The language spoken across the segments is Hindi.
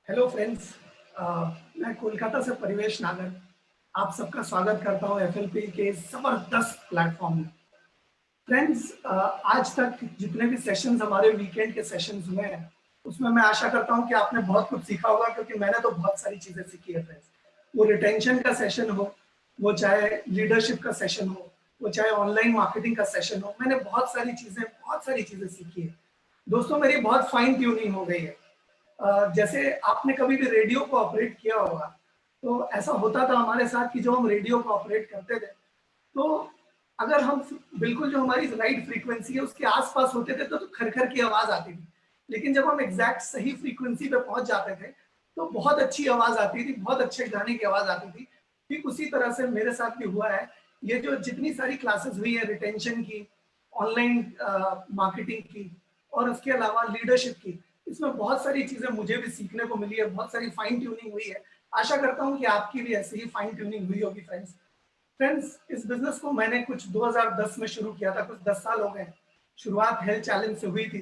Hello friends. मैं कोलकाता से परिवेश नागर आप सबका स्वागत करता हूं एफएलपी के ज़बरदस्त प्लेटफॉर्म में। फ्रेंड्स, आज तक जितने भी सेशंस हमारे वीकेंड के सेशंस हुए हैं उसमें मैं आशा करता हूं कि आपने बहुत कुछ सीखा होगा, क्योंकि मैंने तो बहुत सारी चीज़ें सीखी है फ्रेंड्स। वो रिटेंशन का सेशन हो, वो चाहे लीडरशिप का सेशन हो, वो चाहे ऑनलाइन मार्केटिंग का सेशन हो, मैंने बहुत सारी चीज़ें सीखी है। दोस्तों, मेरी बहुत फाइन ट्यूनिंग हो गई है। जैसे आपने कभी भी रेडियो को ऑपरेट किया होगा, तो ऐसा होता था हमारे साथ कि जब हम रेडियो को ऑपरेट करते थे, तो अगर हम बिल्कुल जो हमारी राइट फ्रीक्वेंसी है उसके आसपास होते थे तो खरखर की आवाज आती थी। लेकिन जब हम एग्जैक्ट सही फ्रीक्वेंसी पे पहुंच जाते थे तो बहुत अच्छी आवाज आती थी, बहुत अच्छे गाने की आवाज आती थी। ठीक उसी तरह से मेरे साथ भी हुआ है। ये जो जितनी सारी क्लासेस हुई है रिटेंशन की, ऑनलाइन मार्केटिंग की और उसके अलावा लीडरशिप की, इसमें बहुत सारी चीजें मुझे भी सीखने को मिली है, बहुत सारी फाइन ट्यूनिंग हुई है। आशा करता हूँ कि आपकी भी ऐसी ही फाइन ट्यूनिंग हुई होगी फ्रेंड्स। फ्रेंड्स, इस बिजनेस को मैंने कुछ 2010 में शुरू किया था, कुछ 10 साल हो गए। शुरुआत हेल्थ चैलेंज से हुई थी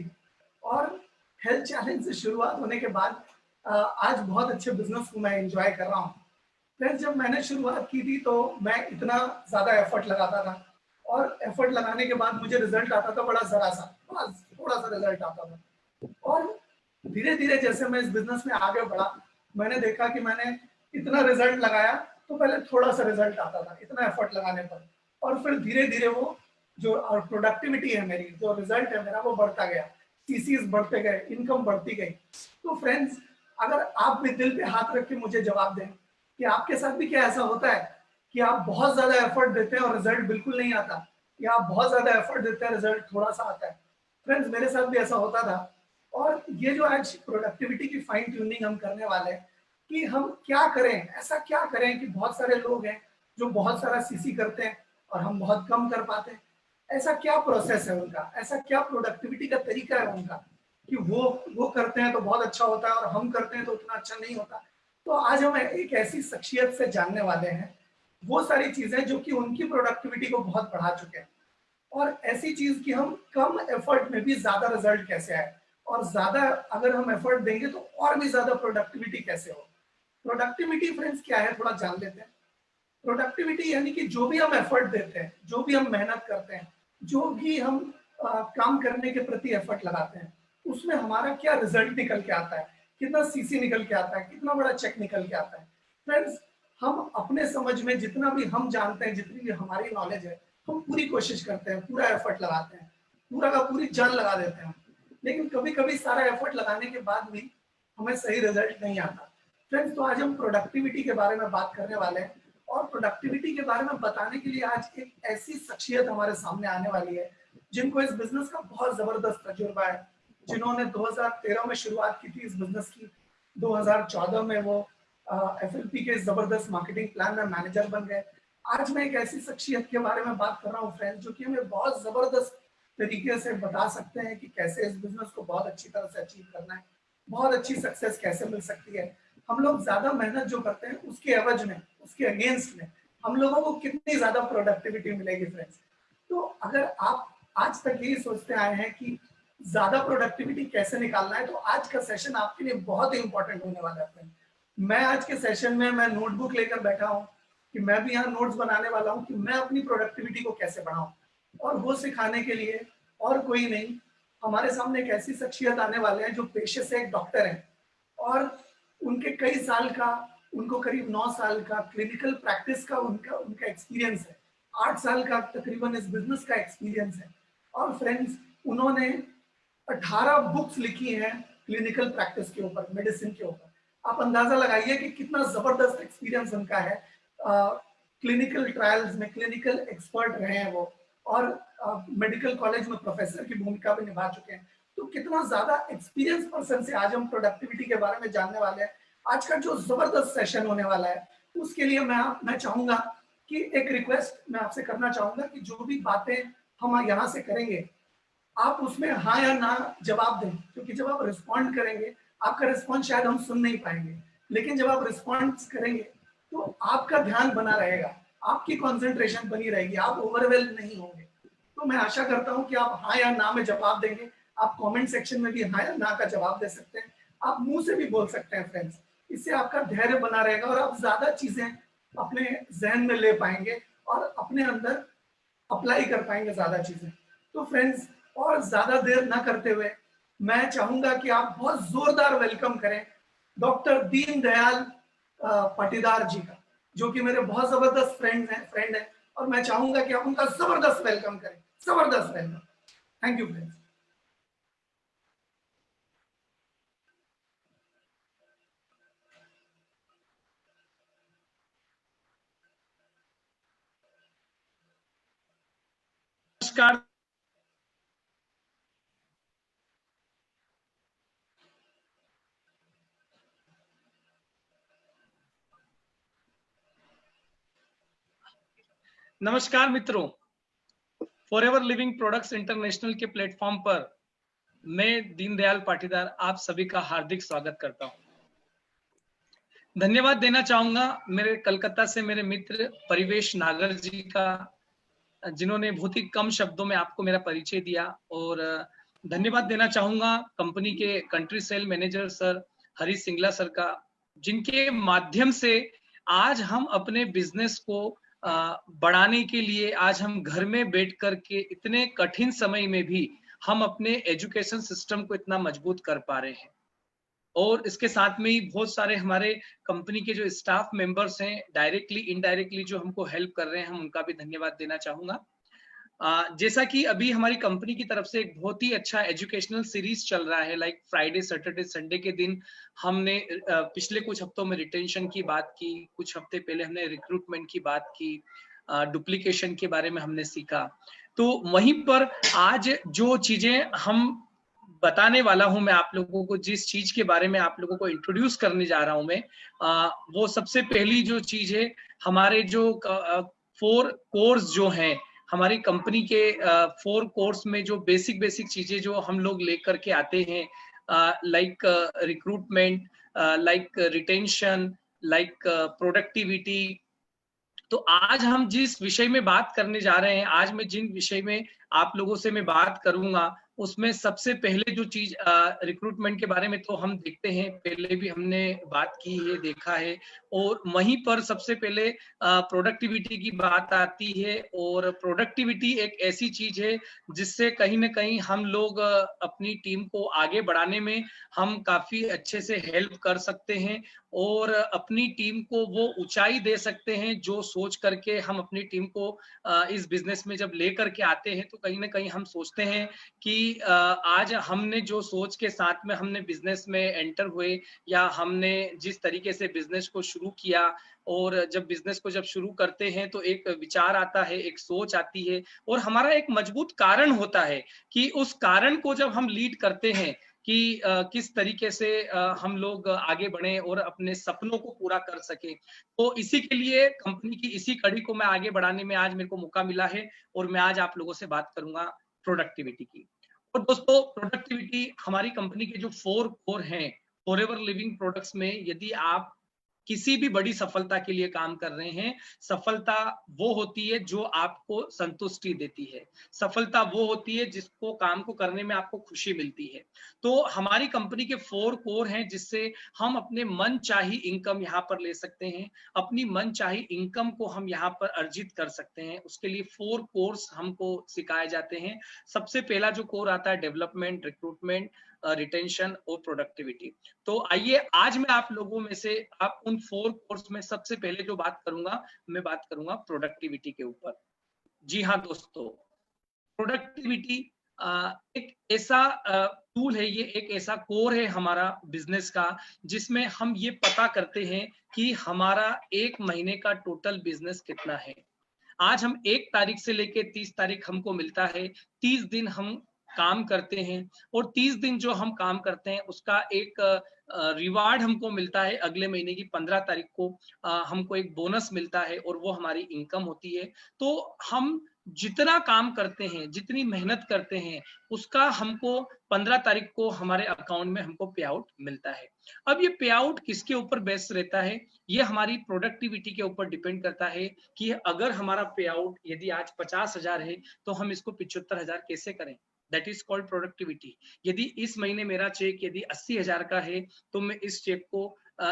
और हेल्थ चैलेंज से शुरुआत होने के बाद आज बहुत अच्छे बिजनेस को मैं एंजॉय कर रहा हूँ। फ्रेंड्स, जब मैंने शुरुआत की थी तो मैं इतना ज़्यादा एफर्ट लगाता था और एफर्ट लगाने के बाद मुझे रिजल्ट आता था बड़ा ज़रा सा, थोड़ा सा रिजल्ट आता था। और धीरे धीरे जैसे मैं इस बिजनेस में आगे बढ़ा, मैंने देखा कि मैंने इतना रिजल्ट लगाया तो पहले थोड़ा सा रिजल्ट आता था इतना एफर्ट लगाने पर, और फिर धीरे धीरे वो जो प्रोडक्टिविटी है मेरी, जो रिजल्ट है मेरा, वो बढ़ता गया। सीसीज बढ़ते गए, इनकम बढ़ती गई। तो फ्रेंड्स, अगर आप भी दिल पे हाथ रख के मुझे जवाब दें कि आपके साथ भी क्या ऐसा होता है कि आप बहुत ज्यादा एफर्ट देते हैं और रिजल्ट बिल्कुल नहीं आता, या आप बहुत ज्यादा एफर्ट देते हैं, रिजल्ट थोड़ा सा आता है। फ्रेंड्स, मेरे साथ भी ऐसा होता था। और ये जो आज प्रोडक्टिविटी की फाइन ट्यूनिंग हम करने वाले हैं कि हम क्या करें, ऐसा क्या करें कि बहुत सारे लोग हैं जो बहुत सारा सीसी करते हैं और हम बहुत कम कर पाते हैं। ऐसा क्या प्रोसेस है उनका, ऐसा क्या प्रोडक्टिविटी का तरीका है उनका कि वो करते हैं तो बहुत अच्छा होता है और हम करते हैं तो उतना अच्छा नहीं होता। तो आज हम एक ऐसी शख्सियत से जानने वाले हैं वो सारी चीजें जो कि उनकी प्रोडक्टिविटी को बहुत बढ़ा चुके हैं, और ऐसी चीज कि हम कम एफर्ट में भी ज्यादा रिजल्ट कैसे आए, और ज्यादा अगर हम एफर्ट देंगे तो और भी ज्यादा प्रोडक्टिविटी कैसे हो। प्रोडक्टिविटी फ्रेंड्स क्या है, थोड़ा जान लेते हैं। प्रोडक्टिविटी यानी कि जो भी हम एफर्ट देते हैं, जो भी हम मेहनत करते हैं, जो भी हम काम करने के प्रति एफर्ट लगाते हैं, उसमें हमारा क्या रिजल्ट निकल के आता है, कितना सीसी निकल के आता है, कितना बड़ा चेक निकल के आता है। फ्रेंड्स, हम अपने समझ में जितना भी हम जानते हैं, जितनी भी हमारी नॉलेज है, हम पूरी कोशिश करते हैं, पूरा एफर्ट लगाते हैं, पूरा का पूरी जान लगा देते हैं। लेकिन कभी कभी सारा एफर्ट लगाने के बाद भी हमें सही रिजल्ट नहीं आता। फ्रेंड्स, तो आज हम प्रोडक्टिविटी के बारे में बात करने वाले हैं, और प्रोडक्टिविटी के बारे में बताने के लिए आज एक ऐसी शख्सियत हमारे सामने आने वाली है जिनको इस बिजनेस का बहुत जबरदस्त तजुर्बा है, जिन्होंने 2013 में शुरुआत की थी इस बिजनेस की। 2014 में वो एफएलपी के जबरदस्त मार्केटिंग प्लान में मैनेजर बन गए। आज मैं एक ऐसी शख्सियत के बारे में बात कर रहा हूँ फ्रेंड्स, जो कि हमें बहुत जबरदस्त तरीके से बता सकते हैं कि कैसे इस बिजनेस को बहुत अच्छी तरह से अचीव करना है, बहुत अच्छी सक्सेस कैसे मिल सकती है। हम लोग ज्यादा मेहनत जो करते हैं उसके एवज में, उसके अगेंस्ट में हम लोगों को कितनी ज्यादा प्रोडक्टिविटी मिलेगी फ्रेंड्स। तो अगर आप आज तक यही सोचते आए हैं कि ज्यादा प्रोडक्टिविटी कैसे निकालना है, तो आज का सेशन आपके लिए बहुत ही इंपॉर्टेंट होने वाला है फ्रेंड्स। मैं आज के सेशन में मैं नोटबुक लेकर बैठा हूँ कि मैं भी यहाँ नोट्स बनाने वाला हूँ कि मैं अपनी प्रोडक्टिविटी को कैसे बढ़ाऊं। और वो सिखाने के लिए और कोई नहीं, हमारे सामने एक ऐसी शख्सियत आने वाले हैं जो पेशे से एक डॉक्टर हैं, और उनके कई साल का, उनको करीब 9 साल का क्लिनिकल प्रैक्टिस का उनका उनका एक्सपीरियंस है। 8 साल का तकरीबन इस बिजनेस का एक्सपीरियंस है। और फ्रेंड्स, उन्होंने 18 बुक्स लिखी हैं क्लिनिकल प्रैक्टिस के ऊपर, मेडिसिन के ऊपर। आप अंदाजा लगाइए कि कितना जबरदस्त एक्सपीरियंस उनका है। क्लिनिकल ट्रायल्स में क्लिनिकल एक्सपर्ट रहे हैं वो, और मेडिकल कॉलेज में प्रोफेसर की भूमिका भी निभा चुके हैं। तो कितना ज्यादा एक्सपीरियंस पर्सन से आज हम प्रोडक्टिविटी के बारे में जानने वाले हैं। आज का जो जबरदस्त सेशन होने वाला है उसके लिए मैं चाहूंगा कि एक रिक्वेस्ट मैं आपसे करना चाहूंगा कि जो भी बातें हम यहाँ से करेंगे, आप उसमें हाँ या ना जवाब दें, क्योंकि जब आप रिस्पॉन्ड करेंगे, आपका रिस्पॉन्स शायद हम सुन नहीं पाएंगे, लेकिन जब आप रिस्पॉन्स करेंगे तो आपका ध्यान बना रहेगा, आपकी कॉन्सेंट्रेशन बनी रहेगी, आप ओवरवेल नहीं होंगे। तो मैं आशा करता हूं कि आप हाँ या ना में जवाब देंगे। आप कमेंट सेक्शन में भी हाँ या ना का जवाब दे सकते हैं। आप मुंह से भी बोल सकते हैं फ्रेंड्स। इससे आपका धैर्य बना रहेगा और आप ज्यादा चीजें अपने जहन में ले पाएंगे और अपने अंदर अप्लाई कर पाएंगे ज्यादा चीजें। तो फ्रेंड्स, और ज्यादा देर ना करते हुए मैं चाहूंगा कि आप बहुत जोरदार वेलकम करें डॉक्टर दीनदयाल पाटीदार जी का, जो कि मेरे बहुत जबरदस्त फ्रेंड हैं और मैं चाहूंगा कि आप उनका जबरदस्त वेलकम करें, जबरदस्त वेलकम। Thank you friends. नमस्कार। नमस्कार मित्रों, फॉरएवर लिविंग प्रोडक्ट्स इंटरनेशनल के प्लेटफॉर्म पर मैं दीनदयाल पाटीदार आप सभी का हार्दिक स्वागत करता हूं। धन्यवाद देना चाहूंगा मेरे कलकत्ता से मेरे मित्र परिवेश नागर जी का, जिन्होंने बहुत ही कम शब्दों में आपको मेरा परिचय दिया। और धन्यवाद देना चाहूंगा कंपनी के country sale manager sir Harish Singla sir का, जिनके माध्यम से आज हम अपने बिजनेस को बढ़ाने के लिए आज हम घर में बैठ करके इतने कठिन समय में भी हम अपने एजुकेशन सिस्टम को इतना मजबूत कर पा रहे हैं। और इसके साथ में ही बहुत सारे हमारे कंपनी के जो स्टाफ मेंबर्स हैं, डायरेक्टली इनडायरेक्टली जो हमको हेल्प कर रहे हैं, हम उनका भी धन्यवाद देना चाहूंगा। जैसा कि अभी हमारी कंपनी की तरफ से एक बहुत ही अच्छा एजुकेशनल सीरीज चल रहा है, लाइक फ्राइडे सैटरडे संडे के दिन हमने पिछले कुछ हफ्तों में रिटेंशन की बात की, कुछ हफ्ते पहले हमने रिक्रूटमेंट की बात की, डुप्लीकेशन के बारे में हमने सीखा। तो वहीं पर आज जो चीजें हम बताने वाला हूं, मैं आप लोगों को जिस चीज के बारे में आप लोगों को इंट्रोड्यूस करने जा रहा हूं मैं, वो सबसे पहली जो चीज है, हमारे जो 4 कोर्स जो हैं हमारी कंपनी के 4 कोर्स में, जो बेसिक चीजें जो हम लोग लेकर के आते हैं, like recruitment, like retention, like productivity. तो आज हम जिस विषय में बात करने जा रहे हैं, आज मैं जिन विषय में आप लोगों से मैं बात करूंगा, उसमें सबसे पहले जो चीज रिक्रूटमेंट के बारे में तो हम देखते हैं, पहले भी हमने बात की है, देखा है। और वहीं पर सबसे पहले प्रोडक्टिविटी की बात आती है। और प्रोडक्टिविटी एक ऐसी चीज है जिससे कहीं ना कहीं हम लोग अपनी टीम को आगे बढ़ाने में हम काफी अच्छे से हेल्प कर सकते हैं और अपनी टीम को वो ऊंचाई दे सकते हैं जो सोच करके हम अपनी टीम को इस बिजनेस में जब लेकर के आते हैं, तो कहीं ना कहीं हम सोचते हैं कि आज हमने जो सोच के साथ में हमने बिजनेस में एंटर हुए, या हमने जिस तरीके से बिजनेस को शुरू किया, और जब बिजनेस को जब शुरू करते हैं तो एक विचार आता है, एक सोच आती है, और हमारा एक मजबूत कारण होता है कि उस कारण को जब हम लीड करते हैं कि किस तरीके से हम लोग आगे बढ़े और अपने सपनों को पूरा कर सके। तो इसी के लिए कंपनी की इसी कड़ी को मैं आगे बढ़ाने में आज मेरे को मौका मिला है, और मैं आज आप लोगों से बात करूंगा प्रोडक्टिविटी की। और दोस्तों, प्रोडक्टिविटी हमारी कंपनी के जो 4 कोर हैं फॉरएवर लिविंग प्रोडक्ट्स में, यदि आप किसी भी बड़ी सफलता के लिए काम कर रहे हैं, सफलता वो होती है जो आपको संतुष्टि देती है, सफलता वो होती है जिसको काम को करने में आपको खुशी मिलती है। तो हमारी कंपनी के 4 कोर हैं जिससे हम अपने मन चाही इनकम यहाँ पर ले सकते हैं, अपनी मन चाही इनकम को हम यहाँ पर अर्जित कर सकते हैं। उसके लिए 4 कोर्स हमको सिखाए जाते हैं। सबसे पहला जो कोर आता है डेवलपमेंट, रिक्रूटमेंट, रिटेंशन और प्रोडक्टिविटी। तो आइए आज मैं आप लोगों में से आप उन 4 कोर्स में सबसे पहले जो बात करूंगा, मैं बात करूंगा प्रोडक्टिविटी के ऊपर। जी हाँ दोस्तों, प्रोडक्टिविटी एक ऐसा टूल है, ये एक ऐसा कोर है हमारा बिजनेस का, जिसमें हम ये पता करते हैं कि हमारा 1 महीने का टोटल बिजनेस कितना है। आज हम 1 तारीख से लेके 30 तारीख हमको मिलता है, 30 दिन हम काम करते हैं, और 30 दिन जो हम काम करते हैं उसका एक रिवार्ड हमको मिलता है। अगले महीने की 15 तारीख को हमको एक बोनस मिलता है, और वो हमारी इनकम होती है। तो हम जितना काम करते हैं, जितनी मेहनत करते हैं, उसका हमको 15 तारीख को हमारे अकाउंट में हमको पे आउट मिलता है। अब ये पे आउट किसके ऊपर बेस रहता है? ये हमारी प्रोडक्टिविटी के ऊपर डिपेंड करता है कि अगर हमारा पे आउट यदि आज 50,000 है तो हम इसको 75,000 कैसे करें। That is called productivity. यदि इस महीने मेरा चेक यदि 80,000 का है तो मैं इस चेक को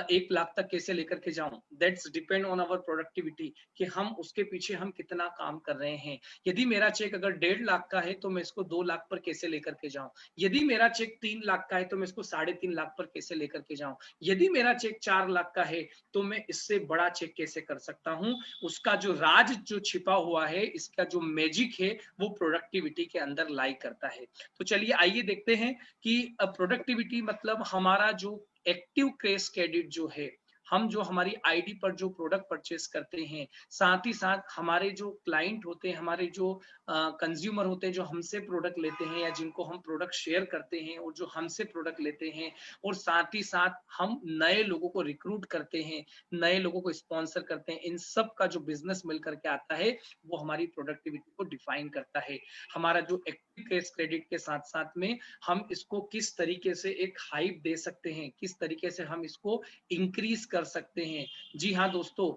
1 लाख तक कैसे लेकर के जाऊं, that's depend on our productivity, कि हम उसके पीछे हम कितना काम कर रहे हैं। यदि मेरा चेक अगर 1.5 लाख का है तो मैं इसको 2 लाख पर कैसे लेकर के जाऊं। यदि मेरा चेक 3 लाख का है तो मैं इसको 3.5 लाख पर कैसे लेकर के जाऊं। यदि मेरा चेक 4 लाख का है तो मैं इससे बड़ा चेक कैसे कर सकता हूं। उसका जो राज जो छिपा हुआ है, इसका जो मैजिक है, वो प्रोडक्टिविटी के अंदर लाई करता है। तो चलिए आइए देखते हैं कि प्रोडक्टिविटी मतलब हमारा जो एक्टिव क्रेस क्रेडिट जो है, हम जो हमारी आईडी पर जो प्रोडक्ट परचेस करते हैं, साथ ही साथ हमारे जो क्लाइंट होते हैं, हमारे जो कंज्यूमर होते हैं, जो हमसे प्रोडक्ट लेते हैं या जिनको हम प्रोडक्ट शेयर करते हैं और जो हमसे प्रोडक्ट लेते हैं, और साथ ही साथ हम नए लोगों को रिक्रूट करते हैं, नए लोगों को स्पॉन्सर करते हैं, इन सब का जो बिजनेस मिल करके आता है वो हमारी प्रोडक्टिविटी को डिफाइन करता है। हमारा जो एक्टिव क्रेस क्रेडिट के साथ साथ में हम इसको किस तरीके से एक हाइप दे सकते हैं, किस तरीके से हम इसको इंक्रीज कर सकते हैं। जी हाँ दोस्तों,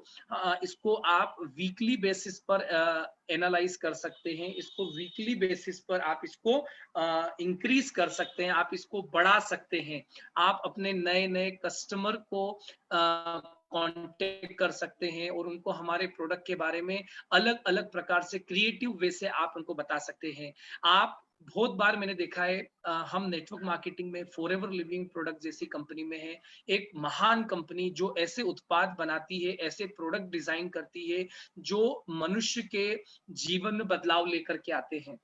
इसको आप वीकली बेसिस पर एनालाइज कर सकते हैं, इसको वीकली बेसिस पर आप इसको इंक्रीज कर सकते हैं, आप इसको बढ़ा सकते हैं। आप अपने नए नए कस्टमर को कांटेक्ट कर सकते हैं और उनको हमारे प्रोडक्ट के बारे में अलग अलग प्रकार से क्रिएटिव वे से आप उनको बता सकते हैं। आप बहुत बार मैंने देखा है, हम नेटवर्क मार्केटिंग में फॉरएवर लिविंग प्रोडक्ट जैसी कंपनी में है, एक महान कंपनी जो ऐसे उत्पाद बनाती है, ऐसे प्रोडक्ट डिजाइन करती है जो मनुष्य के जीवन में बदलाव लेकर के आते हैं।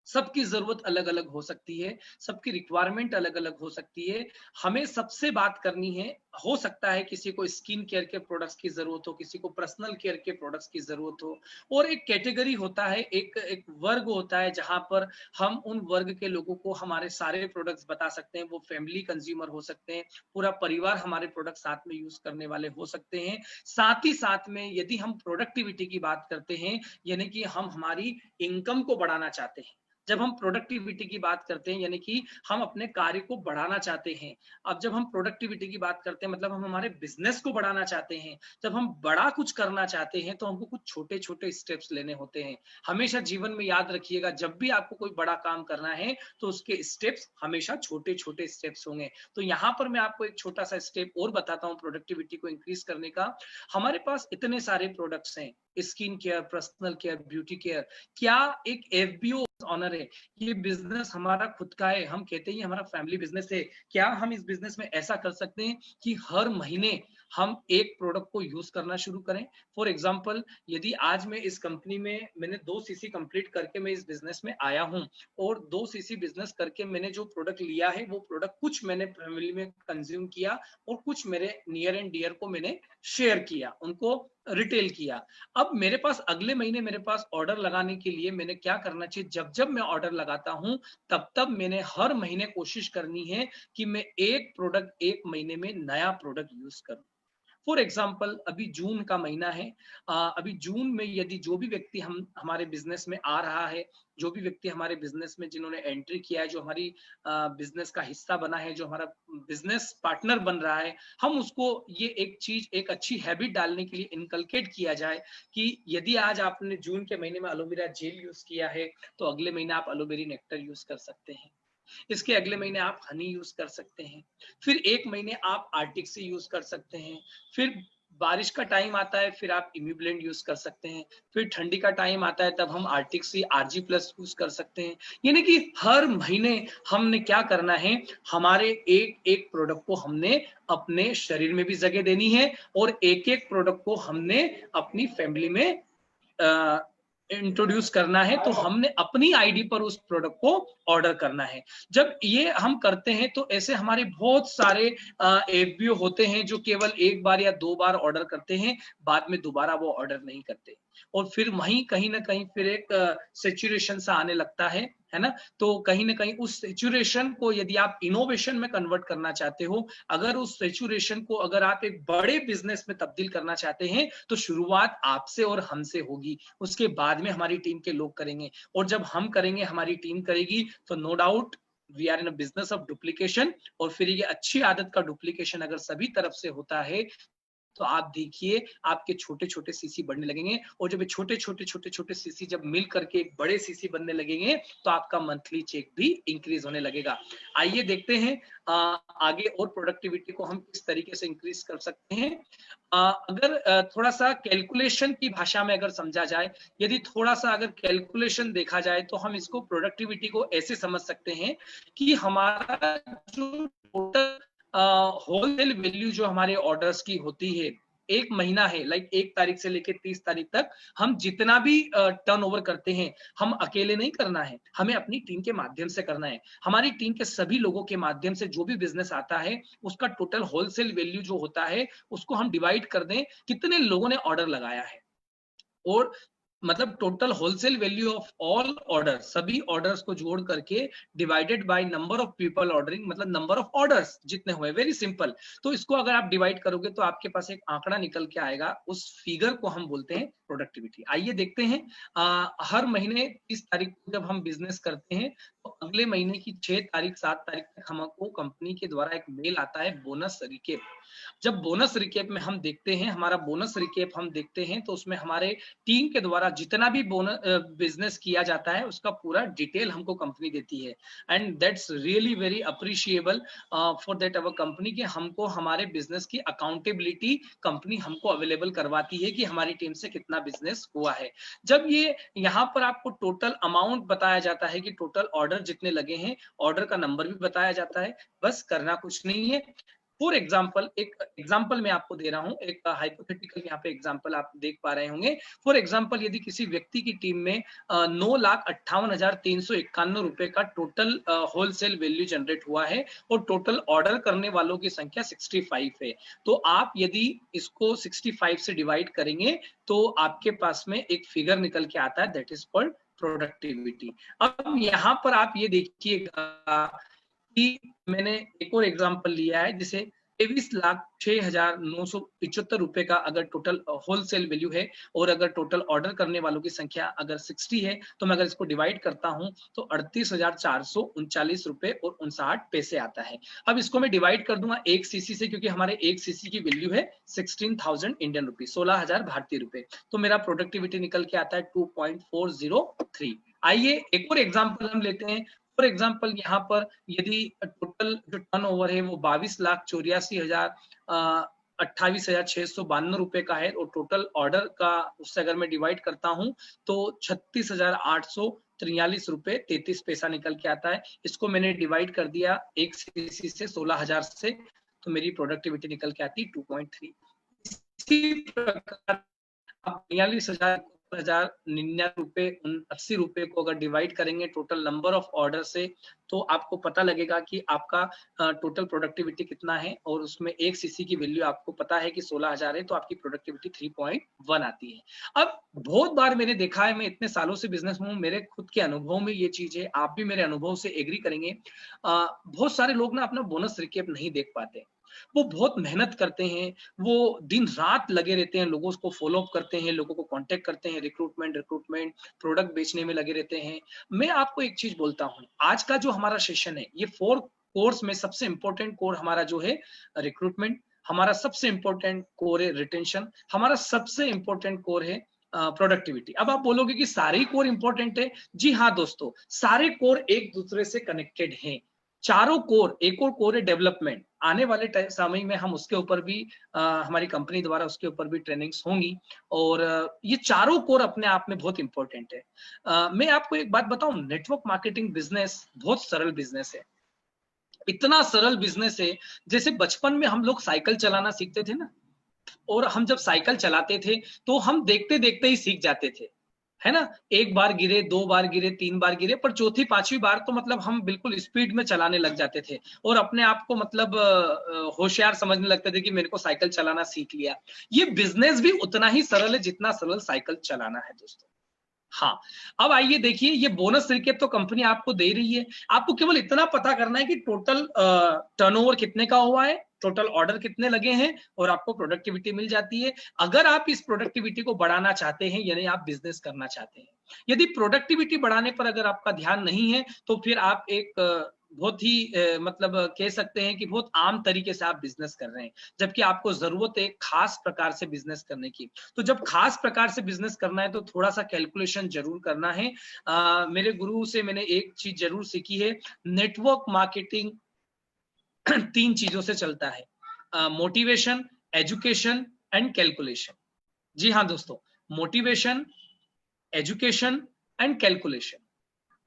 सबकी जरूरत अलग अलग हो सकती है, सबकी रिक्वायरमेंट अलग अलग हो सकती है। हमें सबसे बात करनी है। हो सकता है किसी को स्किन केयर के प्रोडक्ट्स की जरूरत हो, किसी को पर्सनल केयर के प्रोडक्ट्स की जरूरत हो, और एक कैटेगरी होता है, एक एक वर्ग होता है जहां पर हम उन वर्ग के लोगों को हमारे सारे प्रोडक्ट्स बता सकते हैं। वो फैमिली कंज्यूमर हो सकते हैं, पूरा परिवार हमारे प्रोडक्ट साथ में यूज करने वाले हो सकते हैं। साथ ही साथ में यदि हम प्रोडक्टिविटी की बात करते हैं, यानी कि हम हमारी इनकम को बढ़ाना चाहते हैं। जब हम प्रोडक्टिविटी की बात करते हैं यानी कि हम अपने कार्य को बढ़ाना चाहते हैं। अब जब हम प्रोडक्टिविटी की बात करते हैं मतलब हम हमारे बिजनेस को बढ़ाना चाहते हैं। जब हम बड़ा कुछ करना चाहते हैं तो हमको कुछ छोटे छोटे स्टेप्स लेने होते हैं। हमेशा जीवन में याद रखिएगा, जब भी आपको कोई बड़ा काम करना है तो उसके स्टेप्स हमेशा छोटे छोटे स्टेप्स होंगे। तो यहाँ पर मैं आपको एक छोटा सा स्टेप और बताता हूँ प्रोडक्टिविटी को इंक्रीज करने का। हमारे पास इतने सारे प्रोडक्ट्स हैं, skin care, personal care, beauty care. क्या एक एफबीओ ऑनर है, ये बिजनेस हमारा खुद का है, हम कहते हैं हमारा फैमिली बिजनेस है। क्या हम इस बिजनेस में ऐसा कर सकते हैं कि हर महीने हम एक प्रोडक्ट को यूज करना शुरू करें। फॉर एग्जांपल, यदि आज मैं इस कंपनी में मैंने 2 सीसी कंप्लीट करके मैं इस बिजनेस में आया हूं, और 2 सीसी बिजनेस करके मैंने जो प्रोडक्ट लिया है वो प्रोडक्ट कुछ मैंने फैमिली में कंज्यूम किया और कुछ मेरे नियर एंड डियर को मैंने शेयर किया, उनको रिटेल किया। अब मेरे पास अगले महीने मेरे पास ऑर्डर लगाने के लिए मैंने क्या करना चाहिए, जब जब मैं ऑर्डर लगाता हूं तब तब मैंने हर महीने कोशिश करनी है कि मैं एक प्रोडक्ट एक महीने में नया प्रोडक्ट यूज करूं। फॉर एग्जाम्पल, अभी जून का महीना है। अभी जून में यदि जो भी व्यक्ति हम हमारे बिजनेस में आ रहा है, जो भी व्यक्ति हमारे बिजनेस में जिन्होंने एंट्री किया है, जो हमारी बिजनेस का हिस्सा बना है, जो हमारा बिजनेस पार्टनर बन रहा है, हम उसको ये एक चीज, एक अच्छी हैबिट डालने के लिए इनकलकेट किया जाए कि यदि आज आपने जून के महीने में एलोवेरा जेल यूज किया है तो अगले महीने आप एलोवेरी नेक्टर यूज कर सकते हैं। इसके अगले महीने आप हनी यूज कर सकते हैं। फिर एक महीने आप आर्टिक से यूज कर सकते हैं। फिर बारिश का टाइम आता है, फिर आप इम्यूब्लेंड यूज कर सकते हैं। फिर ठंडी का टाइम आता है, तब हम आर्टिक सी आरजी प्लस यूज कर सकते हैं। यानी कि हर महीने हमने क्या करना है, हमारे एक एक प्रोडक्ट को हमने अपने शरीर में भी जगह देनी है और एक एक प्रोडक्ट को हमने अपनी फैमिली में इंट्रोड्यूस करना है। तो हमने अपनी आईडी पर उस प्रोडक्ट को ऑर्डर करना है। जब ये हम करते हैं तो ऐसे हमारे बहुत सारे एफबीओ होते हैं जो केवल एक बार या 2 बार ऑर्डर करते हैं, बाद में दोबारा वो ऑर्डर नहीं करते, और फिर वहीं कहीं ना कहीं फिर एक सेचुरेशन सा आने लगता है ना। तो कहीं ना कहीं उस सेचुरेशन को यदि आप इनोवेशन में कन्वर्ट करना चाहते हो, अगर उस सेचुरेशन को अगर आप एक बड़े बिजनेस में तब्दील करना चाहते हैं, तो शुरुआत आपसे और हमसे होगी, उसके बाद में हमारी टीम के लोग करेंगे, और जब हम करेंगे, हमारी टीम करेगी, तो no doubt we are in a business of duplication. और फिर ये अच्छी आदत का डुप्लीकेशन अगर सभी तरफ से होता है तो आप देखिए आपके छोटे छोटे सीसी बढ़ने लगेंगे, और जब छोटे छोटे सीसी जब मिल करके एक बड़े सीसी बनने लगेंगे तो आपका मंथली चेक भी इंक्रीज होने लगेगा। आइए देखते हैं आगे और प्रोडक्टिविटी को हम किस तरीके से इंक्रीज कर सकते हैं। अगर थोड़ा सा कैलकुलेशन की भाषा में अगर समझा जाए, यदि थोड़ा सा अगर कैलकुलेशन देखा जाए तो हम इसको प्रोडक्टिविटी को ऐसे समझ सकते हैं कि हमारा जो टोटल होलसेल वैल्यू जो हमारे ऑर्डर्स की होती है, एक महीना है, लाइक 1 तारीख से लेकर 30 तारीख तक हम जितना भी टर्नओवर करते हैं, हम अकेले नहीं करना है, हमें अपनी टीम के माध्यम से करना है। हमारी टीम के सभी लोगों के माध्यम से जो भी बिजनेस आता है उसका टोटल होलसेल वैल्यू जो होता है उसको हम डिवाइड कर दें कितने लोगों ने ऑर्डर लगाया है, और मतलब total wholesale value of all order, सभी ऑर्डर्स को जोड़ करके divided by number of people ordering, मतलब नंबर ऑफ ऑर्डर्स जितने हुए, वेरी सिंपल। तो इसको अगर आप डिवाइड करोगे तो आपके पास एक आंकड़ा निकल के आएगा, उस फिगर को हम बोलते हैं प्रोडक्टिविटी। आइए देखते हैं, हर महीने 30 तारीख को जब हम बिजनेस करते हैं तो अगले महीने की 6 तारीख 7 तारीख तक हमको कंपनी के द्वारा एक मेल आता है बोनस रिकेप। जब बोनस रिकेप में हम देखते हैं, हमारा बोनस रिकेप हम देखते हैं तो उसमें हमारे टीम के द्वारा जितना भी बोनस बिजनेस किया जाता है उसका पूरा डिटेल हमको कंपनी देती है, and that's really very appreciable for that our company, कि हमको हमारे बिजनेस की अकाउंटेबिलिटी कंपनी हमको अवेलेबल करवाती है कि हमारी टीम से कितना बिजनेस हुआ है। जब ये यहाँ पर आपको टोटल अमाउंट बताया जाता है कि टोटल ऑर्डर जितने लगे हैं, ऑर्डर का नंबर भी बताया जाता है, बस करना कुछ नहीं है। फॉर एग्जाम्पल, एक एग्जाम्पल मैं आपको दे रहा हूं, एक हाइपोथेटिकल यहाँ पे एग्जाम्पल आप देख पा रहे होंगे। फॉर एग्जाम्पल, यदि किसी व्यक्ति की टीम में 9,58,351 रुपए का टोटल होलसेल वैल्यू जनरेट हुआ है और टोटल ऑर्डर करने वालों की संख्या 65 है, तो आप यदि इसको 65 से डिवाइड करेंगे तो आपके पास में एक फिगर निकल के आता है, दैट इज कॉल्ड प्रोडक्टिविटी। अब यहाँ पर आप ये देखिएगा कि मैंने एक और एग्जांपल लिया है, जिसे 23,06,975 रुपए का अगर टोटल होलसेल वैल्यू है और अगर टोटल ऑर्डर करने वालों की संख्या अगर 60 है, तो मैं अगर इसको डिवाइड करता हूं तो 38,439 रुपए और 59 पैसे आता है। अब इसको मैं डिवाइड कर दूंगा एक सीसी से, क्योंकि हमारे एक सीसी की वैल्यू है 16,000 इंडियन रुपीज, 16,000 भारतीय रुपए, तो मेरा प्रोडक्टिविटी निकल के आता है 2.403। आइए एक और एग्जाम्पल हम लेते हैं। फॉर एग्जाम्पल, यहाँ पर यदि टोटल जो टर्नओवर है वो 22,84,28,652 रुपए का है और टोटल ऑर्डर का उससे अगर मैं डिवाइड करता हूं तो 36,843 रुपए 33 पैसा निकल के आता है। इसको मैंने डिवाइड कर दिया एक सीसी से 16,000 से, तो मेरी प्रोडक्टिविटी निकल के आती 2.3। इसी प्रकार आप 42,99 रुपए 80 रुपए को अगर डिवाइड करेंगे टोटल नंबर ऑफ ऑर्डर से, तो आपको पता लगेगा कि आपका टोटल प्रोडक्टिविटी कितना है, और उसमें एक सीसी की वैल्यू आपको पता है कि 16,000 है, तो आपकी प्रोडक्टिविटी 3.1 आती है। अब बहुत बार मैंने देखा है, मैं इतने सालों से बिजनेस में हूँ, मेरे खुद के अनुभव में ये चीज है, आप भी मेरे अनुभव से एग्री करेंगे। बहुत सारे लोग ना अपना बोनस रिकेप नहीं देख पाते, वो बहुत मेहनत करते हैं, वो दिन रात लगे रहते हैं, लोगों को फॉलो अप करते हैं, लोगों को कांटेक्ट करते हैं, रिक्रूटमेंट प्रोडक्ट बेचने में लगे रहते हैं। मैं आपको एक चीज बोलता हूं, आज का जो हमारा सेशन है, ये 4 कोर्स में सबसे इंपॉर्टेंट कोर हमारा जो है रिक्रूटमेंट, हमारा सबसे इंपॉर्टेंट कोर है रिटेंशन, हमारा सबसे इंपॉर्टेंट कोर है प्रोडक्टिविटी। अब आप बोलोगे कि सारे ही कोर इंपॉर्टेंट है। जी हाँ दोस्तों, सारे कोर एक दूसरे से कनेक्टेड हैं, चारों कोर। एक और कोर है डेवलपमेंट, आने वाले समय में हम उसके ऊपर भी हमारी कंपनी द्वारा उसके ऊपर भी ट्रेनिंग्स होंगी, और ये चारों कोर अपने आप में बहुत इंपॉर्टेंट है। मैं आपको एक बात बताऊं, नेटवर्क मार्केटिंग बिजनेस बहुत सरल बिजनेस है, इतना सरल बिजनेस है, जैसे बचपन में हम लोग साइकिल चलाना सीखते थे ना, और हम जब साइकिल चलाते थे तो हम देखते देखते ही सीख जाते थे, है ना। एक बार गिरे, 2 बार गिरे, 3 बार गिरे, पर चौथी 5वीं बार तो मतलब हम बिल्कुल स्पीड में चलाने लग जाते थे और अपने आप को मतलब होशियार समझने लगते थे कि मेरे को साइकिल चलाना सीख लिया। ये बिजनेस भी उतना ही सरल है जितना सरल साइकिल चलाना है दोस्तों। हाँ, अब आइए देखिए, ये बोनस रिकेप तो कंपनी आपको दे रही है, आपको केवल इतना पता करना है कि टोटल टर्नओवर कितने का हुआ है, टोटल ऑर्डर कितने लगे हैं, और आपको प्रोडक्टिविटी मिल जाती है। अगर आप इस प्रोडक्टिविटी को बढ़ाना चाहते हैं, यानी आप बिजनेस करना चाहते हैं, यदि प्रोडक्टिविटी बढ़ाने पर अगर आपका ध्यान नहीं है, तो फिर आप एक बहुत ही मतलब कह सकते हैं कि बहुत आम तरीके से आप बिजनेस कर रहे हैं, जबकि आपको जरूरत है खास प्रकार से बिजनेस करने की। तो जब खास प्रकार से बिजनेस करना है तो थोड़ा सा कैलकुलेशन जरूर करना है। मेरे गुरु से मैंने एक चीज जरूर सीखी है, नेटवर्क मार्केटिंग 3 चीजों से चलता है, मोटिवेशन, एजुकेशन एंड कैलकुलेशन। जी हाँ दोस्तों, मोटिवेशन, एजुकेशन एंड कैलकुलेशन।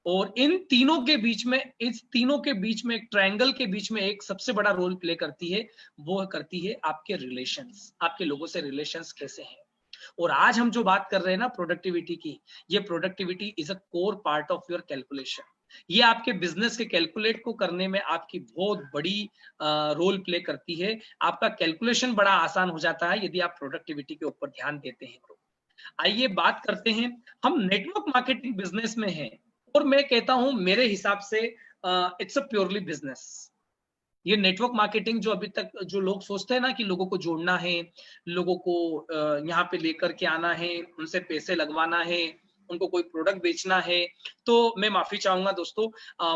और इन तीनों के बीच में, इस तीनों के बीच में, एक ट्रायंगल के बीच में एक सबसे बड़ा रोल प्ले करती है, वो करती है आपके रिलेशंस, आपके लोगों से रिलेशंस कैसे हैं। और आज हम जो बात कर रहे हैं ना प्रोडक्टिविटी की, ये productivity is a core part of your calculation. ये आपके बिजनेस के कैलकुलेट को करने में आपकी बहुत बड़ी रोल प्ले करती है। आपका कैलकुलेशन बड़ा आसान हो जाता है यदि आप प्रोडक्टिविटी के ऊपर ध्यान देते हैं तो। आइए बात करते हैं, हम नेटवर्क मार्केटिंग बिजनेस में हैं और मैं कहता हूं मेरे हिसाब से इट्स अ प्योरली बिजनेस। ये नेटवर्क मार्केटिंग जो अभी तक जो लोग सोचते हैं ना कि लोगों को जोड़ना है, लोगों को यहाँ पे लेकर के आना है, उनसे पैसे लगवाना है, उनको कोई प्रोडक्ट बेचना है, तो मैं माफी चाहूंगा दोस्तों,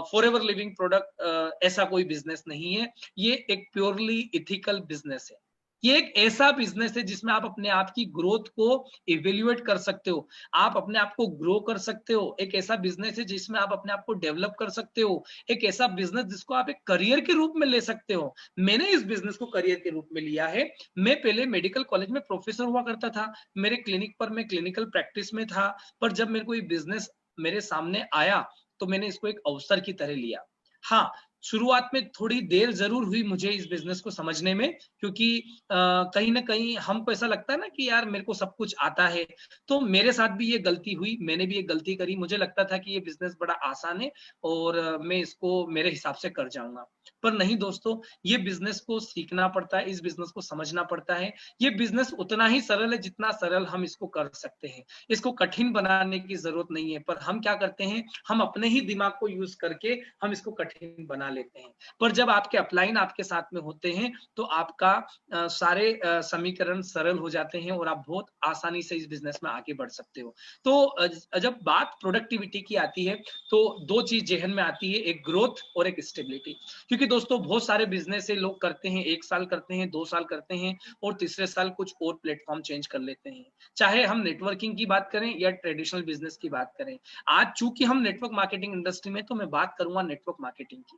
फॉरएवर लिविंग प्रोडक्ट ऐसा कोई बिजनेस नहीं है। ये एक प्योरली इथिकल बिजनेस है। ये एक ऐसा बिजनेस है जिसमें आप अपने आप की ग्रोथ को इवेल्युएट कर सकते हो, आप अपने आप को ग्रो कर सकते हो। एक ऐसा बिजनेस है जिसमें आप अपने आप को डेवलप कर सकते हो, एक ऐसा बिजनेस जिसको आप एक करियर के रूप में ले सकते हो। मैंने इस बिजनेस को करियर के रूप में लिया है। मैं पहले मेडिकल कॉलेज में प्रोफेसर हुआ करता था, मेरे क्लिनिक पर मैं क्लिनिकल प्रैक्टिस में था, पर जब मेरे को ये बिजनेस मेरे सामने आया तो मैंने इसको एक अवसर की तरह लिया। हाँ, शुरुआत में थोड़ी देर जरूर हुई मुझे इस बिजनेस को समझने में, क्योंकि कहीं ना कहीं हमको ऐसा लगता है ना कि यार मेरे को सब कुछ आता है। तो मेरे साथ भी ये गलती हुई, मैंने भी ये गलती करी। मुझे लगता था कि ये बिजनेस बड़ा आसान है और मैं इसको मेरे हिसाब से कर जाऊंगा, पर नहीं दोस्तों, ये बिजनेस को सीखना पड़ता है, इस बिजनेस को समझना पड़ता है। ये बिजनेस उतना ही सरल है जितना सरल हम इसको कर सकते हैं। इसको कठिन बनाने की जरूरत नहीं है, पर हम क्या करते हैं, हम अपने ही दिमाग को यूज करके हम इसको कठिन बना लेते हैं। पर जब आपके अपलाइन आपके साथ में होते हैं तो आपका सारे समीकरण सरल हो जाते हैं और आप बहुत आसानी से इस बिजनेस में आगे बढ़ सकते हो। तो जब बात प्रोडक्टिविटी की आती है तो दो चीज जहन में आती है, एक ग्रोथ और एक स्टेबिलिटी। क्योंकि दोस्तों बहुत सारे बिजनेस है, लोग करते हैं, 1 साल करते हैं, 2 साल करते हैं और तीसरे साल कुछ और प्लेटफॉर्म चेंज कर लेते हैं। चाहे हम नेटवर्किंग की बात करें या ट्रेडिशनल बिजनेस की बात करें, आज चूंकि हम नेटवर्क मार्केटिंग इंडस्ट्री में, तो मैं बात करूंगा नेटवर्क मार्केटिंग की।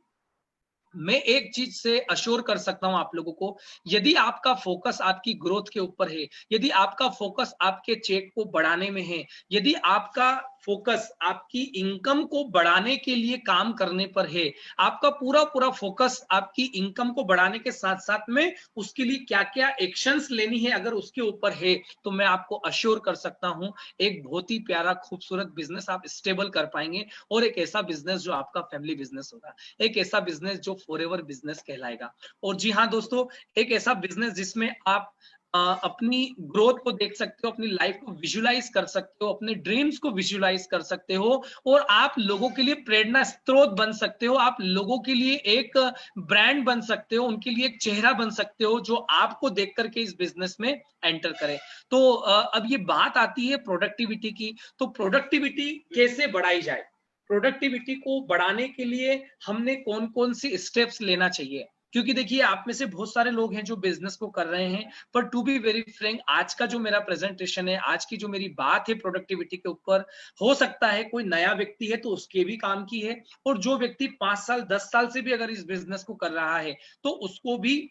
मैं एक चीज से अश्योर कर सकता हूं आप लोगों को, यदि आपका फोकस आपकी ग्रोथ के ऊपर है, यदि आपका फोकस आपके चेक को बढ़ाने में है, यदि आपका फोकस आपकी इनकम को बढ़ाने के लिए काम करने पर है, आपका पूरा पूरा फोकस आपकी इनकम को बढ़ाने के साथ साथ में उसके लिए क्या क्या एक्शंस लेनी है अगर उसके ऊपर है, तो मैं आपको अश्योर कर सकता हूं एक बहुत ही प्यारा खूबसूरत बिजनेस आप स्टेबल कर पाएंगे। और एक ऐसा बिजनेस जो आपका फैमिली बिजनेस होगा, एक ऐसा बिजनेस जो फॉरएवर बिजनेस कहलाएगा। और जी हाँ दोस्तों, एक ऐसा बिजनेस जिसमें आप अपनी ग्रोथ को देख सकते हो, अपनी लाइफ को विजुलाइज कर सकते हो, अपने ड्रीम्स को विजुलाइज कर सकते हो और आप लोगों के लिए प्रेरणा स्रोत बन सकते हो, आप लोगों के लिए एक ब्रांड बन सकते हो, उनके लिए एक चेहरा बन सकते हो जो आपको देख करके इस बिजनेस में एंटर करे। तो अब ये बात आती है प्रोडक्टिविटी की, तो प्रोडक्टिविटी कैसे बढ़ाई जाए, प्रोडक्टिविटी को बढ़ाने के लिए हमने कौन कौन सी स्टेप्स लेना चाहिए। क्योंकि देखिए आप में से बहुत सारे लोग हैं जो बिजनेस को कर रहे हैं, पर टू बी वेरी फ्रैंक, आज का जो मेरा प्रेजेंटेशन है, आज की जो मेरी बात है प्रोडक्टिविटी के ऊपर, हो सकता है कोई नया व्यक्ति है तो उसके भी काम की है, और जो व्यक्ति 5 साल 10 साल से भी अगर इस बिजनेस को कर रहा है तो उसको भी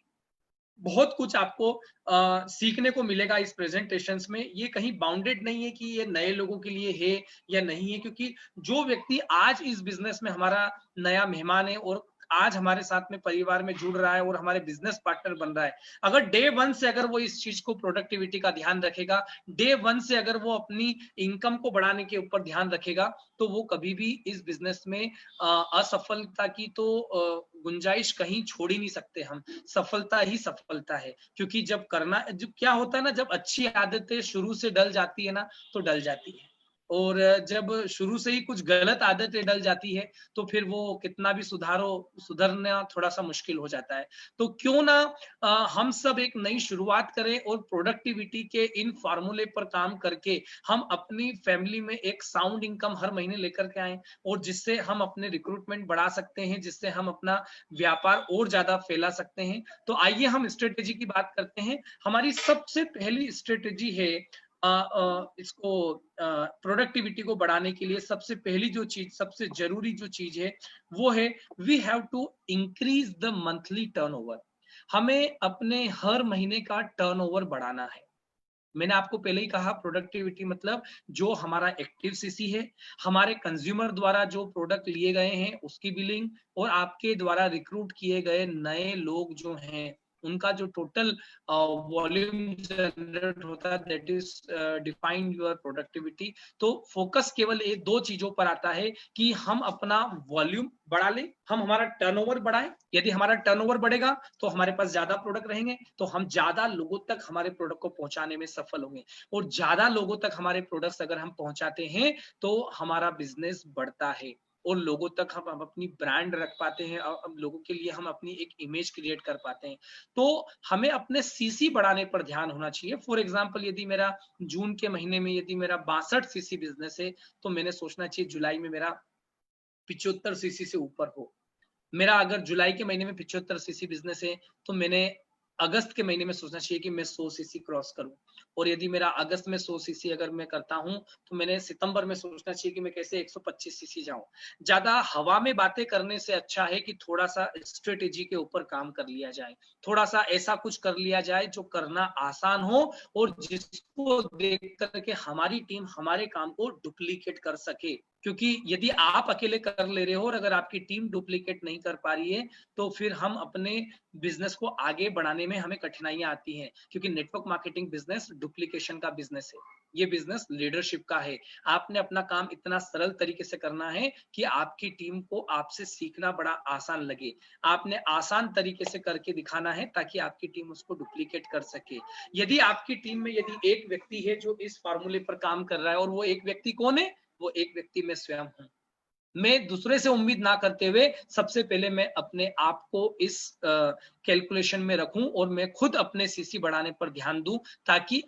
बहुत कुछ आपको सीखने को मिलेगा इस प्रेजेंटेशंस में। ये कहीं बाउंडेड नहीं है कि ये नए लोगों के लिए है या नहीं है, क्योंकि जो व्यक्ति आज इस बिजनेस में हमारा नया मेहमान है और आज हमारे साथ में परिवार में जुड़ रहा है और हमारे बिजनेस पार्टनर बन रहा है, अगर डे वन से अगर वो इस चीज को प्रोडक्टिविटी का ध्यान रखेगा, डे वन से अगर वो अपनी इनकम को बढ़ाने के ऊपर ध्यान रखेगा, तो वो कभी भी इस बिजनेस में असफलता की तो गुंजाइश कहीं छोड़ ही नहीं सकते हम। सफलता ही सफलता है, क्योंकि जब करना, जो क्या होता है ना, जब अच्छी आदतें शुरू से डल जाती है ना, तो डल जाती है। और जब शुरू से ही कुछ गलत आदतें डल जाती है तो फिर वो कितना भी सुधरना थोड़ा सा मुश्किल हो जाता है। तो क्यों ना हम सब एक नई शुरुआत करें और प्रोडक्टिविटी के इन फार्मूले पर काम करके हम अपनी फैमिली में एक साउंड इनकम हर महीने लेकर के आए, और जिससे हम अपने रिक्रूटमेंट बढ़ा सकते हैं, जिससे हम अपना व्यापार और ज्यादा फैला सकते हैं। तो आइए हम स्ट्रेटेजी की बात करते हैं। हमारी सबसे पहली स्ट्रेटेजी है इसको प्रोडक्टिविटी को बढ़ाने के लिए सबसे पहली जो चीज, सबसे जरूरी जो चीज है वो है we have to increase the monthly turnover. हमें अपने हर महीने का टर्नओवर बढ़ाना है। मैंने आपको पहले ही कहा, प्रोडक्टिविटी मतलब जो हमारा एक्टिव सीसी है, हमारे कंज्यूमर द्वारा जो प्रोडक्ट लिए गए हैं उसकी बिलिंग, और आपके द्वारा रिक्रूट किए गए नए लोग जो हैं उनका जो टोटल वॉल्यूम जनरेट होता है, that is define your productivity. तो फोकस केवल ये दो चीजों पर आता है कि हम अपना वॉल्यूम बढ़ा ले, हम हमारा टर्नओवर बढ़ाएं। यदि हमारा टर्नओवर बढ़ेगा तो हमारे पास ज्यादा प्रोडक्ट रहेंगे, तो हम ज्यादा लोगों तक हमारे प्रोडक्ट को पहुंचाने में सफल होंगे, और ज्यादा लोगों तक हमारे प्रोडक्ट्स अगर हम पहुंचाते हैं तो हमारा बिजनेस बढ़ता है, और लोगों तक हम अपनी ब्रांड रख पाते हैं, और लोगों के लिए हम अपनी एक इमेज क्रिएट कर पाते हैं। तो हमें अपने सीसी बढ़ाने पर ध्यान होना चाहिए। फॉर एग्जांपल, यदि मेरा जून के महीने में यदि मेरा 62 सीसी बिजनेस है, तो मैंने सोचना चाहिए जुलाई में मेरा 75 सीसी से ऊपर हो। मेरा अगर जुलाई के महीने में 75 सीसी बिजनेस है, तो मैंने अगस्त के महीने में सोचना चाहिए कि मैं 100 सीसी क्रॉस करूं। और यदि मेरा अगस्त में 100 सीसी अगर मैं करता हूं, तो मैंने सितंबर में सोचना चाहिए कि मैं कैसे 125 सीसी जाऊं। ज्यादा हवा में बातें करने से अच्छा है कि थोड़ा सा स्ट्रेटेजी के ऊपर काम कर लिया जाए, थोड़ा सा ऐसा कुछ कर लिया जाए जो करना आसान हो, और जिसको देख करके हमारी टीम हमारे काम को डुप्लीकेट कर सके। क्योंकि यदि आप अकेले कर ले रहे हो और अगर आपकी टीम डुप्लीकेट नहीं कर पा रही है, तो फिर हम अपने बिजनेस को आगे बढ़ाने में हमें कठिनाइयां आती हैं। क्योंकि नेटवर्क मार्केटिंग बिजनेस डुप्लीकेशन का बिजनेस है, ये बिजनेस लीडरशिप का है। आपने अपना काम इतना सरल तरीके से करना है कि आपकी टीम को आपसे सीखना बड़ा आसान लगे। आपने आसान तरीके से करके दिखाना है ताकि आपकी टीम उसको डुप्लीकेट कर सके। यदि आपकी टीम में यदि एक व्यक्ति है जो इस फार्मूले पर काम कर रहा है, और वो एक व्यक्ति कौन है? वो एक व्यक्ति मैं स्वयं हूं। मैं दूसरे से उम्मीद ना करते हुए सबसे पहले मैं अपने आप को इस कैलकुलेशन में रखूं, और मैं खुद अपने सीसी बढ़ाने पर ध्यान दूं, ताकि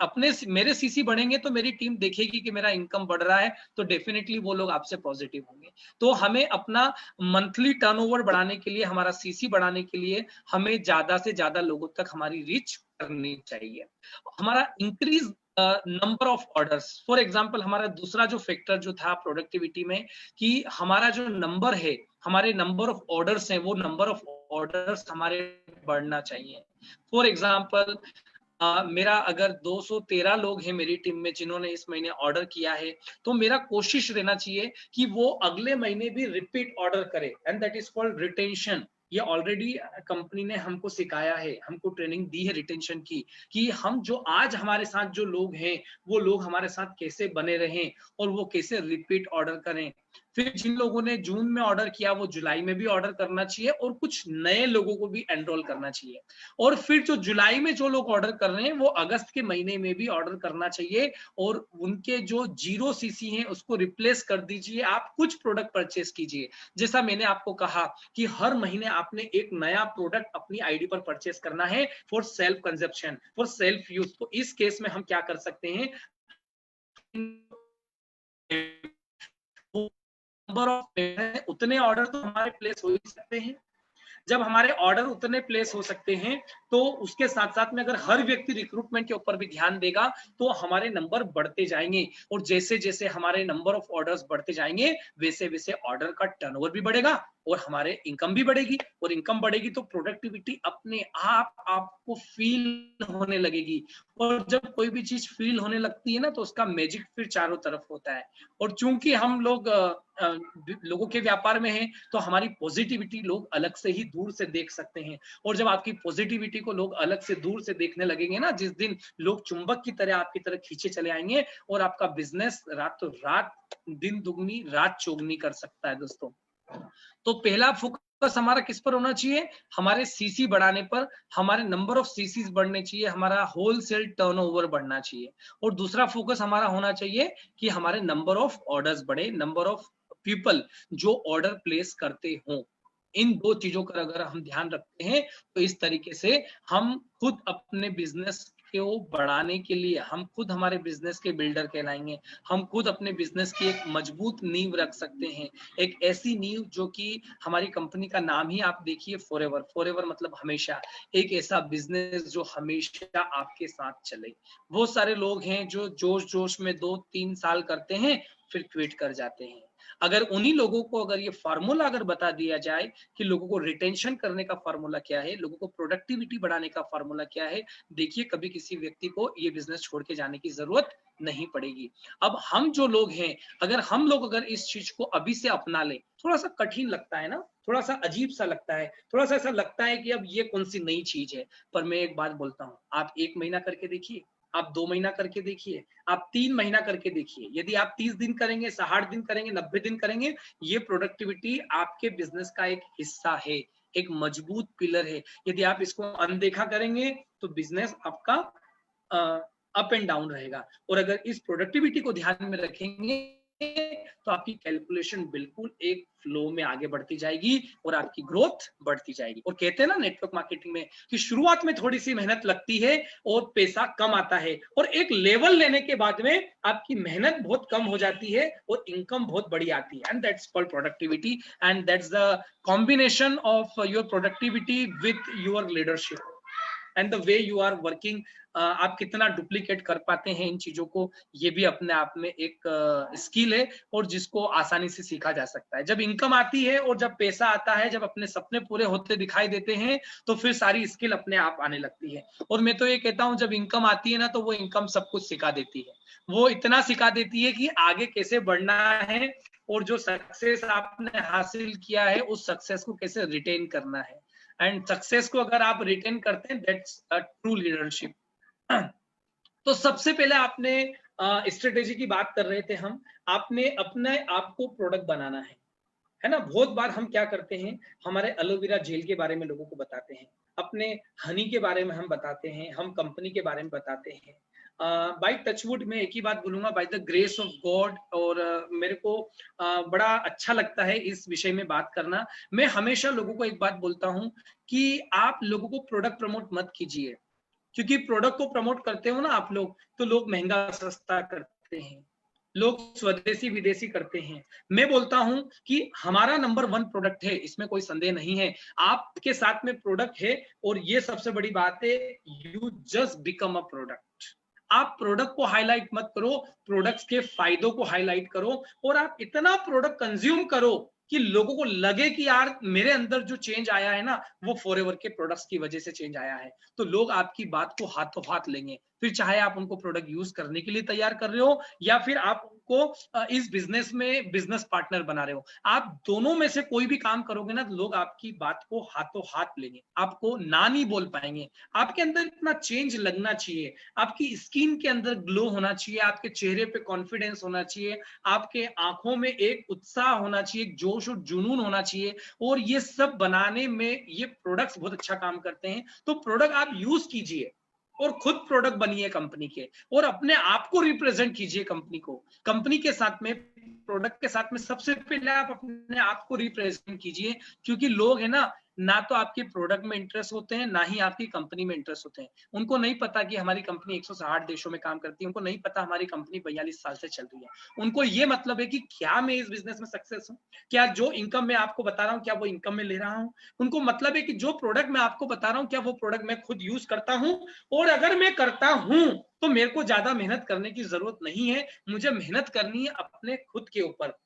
मेरे सीसी बढ़ेंगे तो मेरी टीम देखेगी कि मेरा इनकम बढ़ रहा है, तो डेफिनेटली वो लोग आपसे पॉजिटिव होंगे। तो हमें अपना मंथली टर्नओवर बढ़ाने के लिए, हमारा सीसी बढ़ाने के लिए हमें ज्यादा से ज्यादा लोगों तक हमारी रीच करनी चाहिए। हमारा increase number of orders, for example हमारा दूसरा जो फैक्टर जो था प्रोडक्टिविटी में, कि हमारा जो नंबर है, हमारे नंबर ऑफ ऑर्डर्स हैं, वो नंबर ऑफ ऑर्डर्स हमारे बढ़ना चाहिए। फॉर एग्जांपल, मेरा अगर 213 लोग हैं मेरी टीम में जिन्होंने इस महीने ऑर्डर किया है, तो मेरा कोशिश रहना चाहिए कि वो अगले महीने भी रिपीट ऑर्डर करे, and that is called retention. ये ऑलरेडी कंपनी ने हमको सिखाया है, हमको ट्रेनिंग दी है रिटेंशन की, कि हम जो आज हमारे साथ जो लोग हैं वो लोग हमारे साथ कैसे बने रहें और वो कैसे रिपीट ऑर्डर करें। फिर जिन लोगों ने जून में ऑर्डर किया वो जुलाई में भी ऑर्डर करना चाहिए, और कुछ नए लोगों को भी एनरोल करना चाहिए। और फिर जो जुलाई में जो लोग ऑर्डर कर रहे हैं वो अगस्त के महीने में भी ऑर्डर करना चाहिए, और उनके जो 0 सीसी हैं उसको रिप्लेस कर दीजिए, आप कुछ प्रोडक्ट परचेस कीजिए। जैसा मैंने आपको कहा कि हर महीने आपने एक नया प्रोडक्ट अपनी आईडी पर परचेस करना है for self consumption, for self use. तो इस केस में हम क्या कर सकते हैं, नंबर ऑफ उतने ऑर्डर तो हमारे प्लेस हो ही सकते हैं। जब हमारे ऑर्डर उतने प्लेस हो सकते हैं, तो उसके साथ साथ में अगर हर व्यक्ति रिक्रूटमेंट के ऊपर भी ध्यान देगा तो हमारे नंबर बढ़ते जाएंगे, और जैसे जैसे हमारे नंबर ऑफ ऑर्डर्स बढ़ते जाएंगे वैसे वैसे ऑर्डर का टर्नओवर भी बढ़ेगा और हमारे इनकम भी बढ़ेगी, और इनकम बढ़ेगी तो प्रोडक्टिविटी अपने आप आपको फील होने लगेगी। और जब कोई भी चीज फील होने लगती है ना, तो उसका मैजिक फिर चारों तरफ होता है। और चूंकि हम लोग लोगों के व्यापार में हैं, तो हमारी पॉजिटिविटी लोग अलग से ही दूर से देख सकते हैं। और जब आपकी पॉजिटिविटी को लोग अलग से दूर से देखने लगेंगे ना, जिस दिन लोग चुंबक की तरह आपकी तरफ खींचे चले आएंगे, और आपका बिजनेस रातों रात दिन दुगनी रात चौगनी कर सकता है दोस्तों। तो पहला फोकस फोकस हमारा किस पर होना चाहिए, हमारे सीसी बढ़ाने पर, हमारे नंबर ऑफ सीसीज बढ़ने चाहिए, हमारा होलसेल टर्नओवर बढ़ना चाहिए। और दूसरा फोकस हमारा होना चाहिए कि हमारे नंबर ऑफ ऑर्डर्स बढ़े, नंबर ऑफ पीपल जो ऑर्डर प्लेस करते हों। इन दो चीजों का अगर हम ध्यान रखते हैं तो इस तरीके से हम खुद अपने बिजनेस को बढ़ाने के लिए, हम खुद हमारे बिजनेस के बिल्डर कहलाएंगे, हम खुद अपने बिजनेस की एक मजबूत नींव रख सकते हैं। एक ऐसी नींव जो कि हमारी कंपनी का नाम ही आप देखिए फॉरएवर, फॉरएवर मतलब हमेशा, एक ऐसा बिजनेस जो हमेशा आपके साथ चले। बहुत सारे लोग हैं जो जोश जोश में 2-3 साल करते हैं फिर क्विट कर जाते हैं। अगर उन्हीं लोगों को अगर ये फार्मूला अगर बता दिया जाए कि लोगों को रिटेंशन करने का फार्मूला क्या है, लोगों को प्रोडक्टिविटी बढ़ाने का फार्मूला क्या है, देखिए कभी किसी व्यक्ति को ये बिजनेस छोड़ के जाने की जरूरत नहीं पड़ेगी। अब हम जो लोग हैं, अगर हम लोग अगर इस चीज को अभी से अपना ले, थोड़ा सा कठिन लगता है ना, थोड़ा सा अजीब सा लगता है, थोड़ा सा ऐसा लगता है कि अब ये कौन सी नई चीज है। पर मैं एक बात बोलता हूँ, आप 1 महीना करके देखिए, आप 2 महीना करके देखिए, आप 3 महीना करके देखिए। यदि आप 30 दिन करेंगे, 60 दिन करेंगे, 90 दिन करेंगे, ये प्रोडक्टिविटी आपके बिजनेस का एक हिस्सा है, एक मजबूत पिलर है। यदि आप इसको अनदेखा करेंगे तो बिजनेस आपका अप एंड डाउन रहेगा। और अगर इस प्रोडक्टिविटी को ध्यान में रखेंगे तो आपकी कैलकुलेशन बिल्कुल एक फ्लो में आगे बढ़ती जाएगी और आपकी ग्रोथ बढ़ती जाएगी। और कहते हैं ना नेटवर्क मार्केटिंग में कि शुरुआत में थोड़ी सी मेहनत लगती है और पैसा कम आता है, और एक लेवल लेने के बाद में आपकी मेहनत बहुत कम हो जाती है और इनकम बहुत बड़ी आती है। And that's called productivity, and that's the combination of your productivity with your leadership and the way you are working. आप कितना डुप्लीकेट कर पाते हैं इन चीजों को, ये भी अपने आप में एक स्किल है और जिसको आसानी से सीखा जा सकता है। जब इनकम आती है और जब पैसा आता है, जब अपने सपने पूरे होते दिखाई देते हैं, तो फिर सारी स्किल अपने आप आने लगती है। और मैं तो ये कहता हूं, जब इनकम आती है ना, तो वो इनकम सब कुछ सिखा देती है। वो इतना सिखा देती है कि आगे कैसे बढ़ना है और जो सक्सेस आपने हासिल किया है उस सक्सेस को कैसे रिटेन करना है। एंड सक्सेस को अगर आप रिटेन करते हैं, दैट्स अ ट्रू लीडरशिप। तो सबसे पहले आपने स्ट्रेटेजी की बात कर रहे थे हम, आपने अपने आप को प्रोडक्ट बनाना है ना। बहुत बार हम क्या करते हैं, हमारे एलोवेरा जेल के बारे में लोगों को बताते हैं, अपने हनी के बारे में हम बताते हैं, हम कंपनी के बारे में बताते हैं। बाय टचवुड में एक ही बात बोलूंगा, by the grace of God, और मेरे को बड़ा अच्छा लगता है इस विषय में बात करना। मैं हमेशा लोगों को एक बात बोलता हूं कि आप लोगों को प्रोडक्ट प्रमोट मत कीजिए, क्योंकि प्रोडक्ट को प्रमोट करते हो ना आप लोग, तो लोग महंगा सस्ता करते हैं, लोग स्वदेशी विदेशी करते हैं। मैं बोलता हूं कि हमारा नंबर 1 प्रोडक्ट है, इसमें कोई संदेह नहीं है। आपके साथ में प्रोडक्ट है, और ये सबसे बड़ी बात है, you just become a product. आप प्रोडक्ट को हाईलाइट मत करो, प्रोडक्ट्स के फायदों को हाईलाइट करो, और आप इतना प्रोडक्ट कंज्यूम करो कि लोगों को लगे कि यार मेरे अंदर जो चेंज आया है ना, वो फॉरएवर के प्रोडक्ट्स की वजह से चेंज आया है। तो लोग आपकी बात को हाथों हाथ लेंगे, फिर चाहे आप उनको प्रोडक्ट यूज करने के लिए तैयार कर रहे हो या फिर आप उनको इस बिजनेस में बिजनेस पार्टनर बना रहे हो। आप दोनों में से कोई भी काम करोगे ना, तो लोग आपकी बात को हाथों हाथ लेंगे, आपको ना नहीं बोल पाएंगे। आपके अंदर इतना चेंज लगना चाहिए, आपकी स्किन के अंदर ग्लो होना चाहिए, आपके चेहरे पे कॉन्फिडेंस होना चाहिए, आपके आंखों में एक उत्साह होना चाहिए, एक जोश और जुनून होना चाहिए। और ये सब बनाने में ये प्रोडक्ट्स बहुत अच्छा काम करते हैं। तो प्रोडक्ट आप यूज कीजिए और खुद प्रोडक्ट बनिए कंपनी के, और अपने आप को रिप्रेजेंट कीजिए कंपनी को। कंपनी के साथ में, प्रोडक्ट के साथ में सबसे पहले आप अपने आप को रिप्रेजेंट कीजिए, क्योंकि लोग है ना तो आपके प्रोडक्ट में इंटरेस्ट होते हैं, ना ही आपकी कंपनी में इंटरेस्ट होते हैं। उनको नहीं पता कि हमारी कंपनी 160 देशों में काम करती है, उनको नहीं पता हमारी कंपनी 42 साल से चल रही है। उनको ये मतलब है कि क्या मैं इस बिजनेस में सक्सेस हूँ, क्या जो इनकम मैं आपको बता रहा हूँ क्या वो इनकम में ले रहा हूँ। उनको मतलब है कि जो प्रोडक्ट मैं आपको बता रहा हूँ क्या वो प्रोडक्ट मैं खुद यूज करता हूँ, और अगर मैं करता हूँ तो मेरे को ज्यादा मेहनत करने की जरूरत नहीं है, मुझे मेहनत करनी है अपने खुद के ऊपर।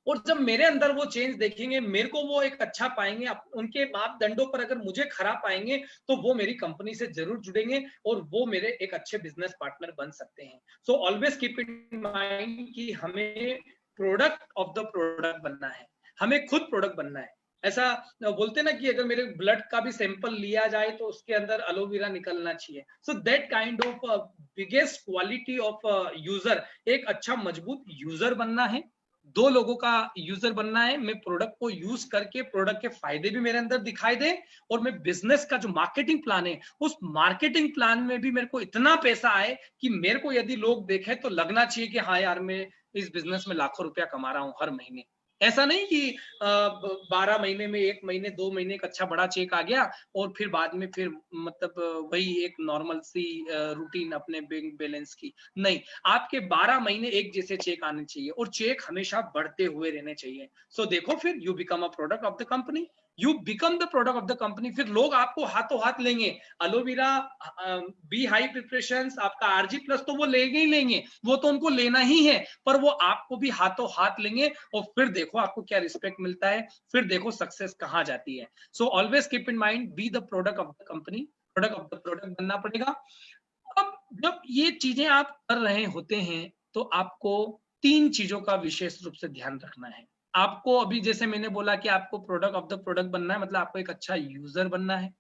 और जब मेरे अंदर वो चेंज देखेंगे, मेरे को वो एक अच्छा पाएंगे, उनके मापदंडों पर अगर मुझे खराब पाएंगे, तो वो मेरी कंपनी से जरूर जुड़ेंगे और वो मेरे एक अच्छे बिजनेस पार्टनर बन सकते हैं। So always keep in mind कि हमें प्रोडक्ट ऑफ द प्रोडक्ट बनना है, हमें खुद प्रोडक्ट बनना है। ऐसा बोलते ना कि अगर मेरे ब्लड का भी सैंपल लिया जाए तो उसके अंदर एलोवेरा निकलना चाहिए। So that kind of biggest quality of user, एक अच्छा मजबूत यूजर बनना है, दो लोगों का यूजर बनना है, मैं प्रोडक्ट को यूज करके प्रोडक्ट के फायदे भी मेरे अंदर दिखाई दे, और मैं बिजनेस का जो मार्केटिंग प्लान है उस मार्केटिंग प्लान में भी मेरे को इतना पैसा आए कि मेरे को यदि लोग देखें तो लगना चाहिए कि हाँ यार मैं इस बिजनेस में लाखों रुपया कमा रहा हूं हर महीने। ऐसा नहीं कि 12 महीने में 1 महीने 2 महीने एक अच्छा बड़ा चेक आ गया और फिर बाद में फिर मतलब वही एक नॉर्मल सी रूटीन अपने बैंक बैलेंस की। नहीं, आपके 12 महीने एक जैसे चेक आने चाहिए और चेक हमेशा बढ़ते हुए रहने चाहिए। सो देखो फिर you become a product of the company, you become the product of the company. फिर लोग आपको हाथों हाथ लेंगे। एलोवेरा बी हाई प्रिपरेशन आपका आरजी प्लस तो वो लेंगे ही लेंगे, वो तो उनको लेना ही है, पर वो आपको भी हाथों हाथ लेंगे और फिर देखो आपको क्या रिस्पेक्ट मिलता है, फिर देखो सक्सेस कहां जाती है। So always keep in mind, be the product of the company, product of the product बनना पड़ेगा। अब जब ये चीजें आप कर रहे होते हैं तो आपको 3 चीजों का विशेष रूप से ध्यान रखना है। आपको अभी जैसे मैंने बोला कि आपको प्रोडक्ट ऑफ द प्रोडक्ट बनना है, मतलब आपको एक अच्छा यूजर बनना है।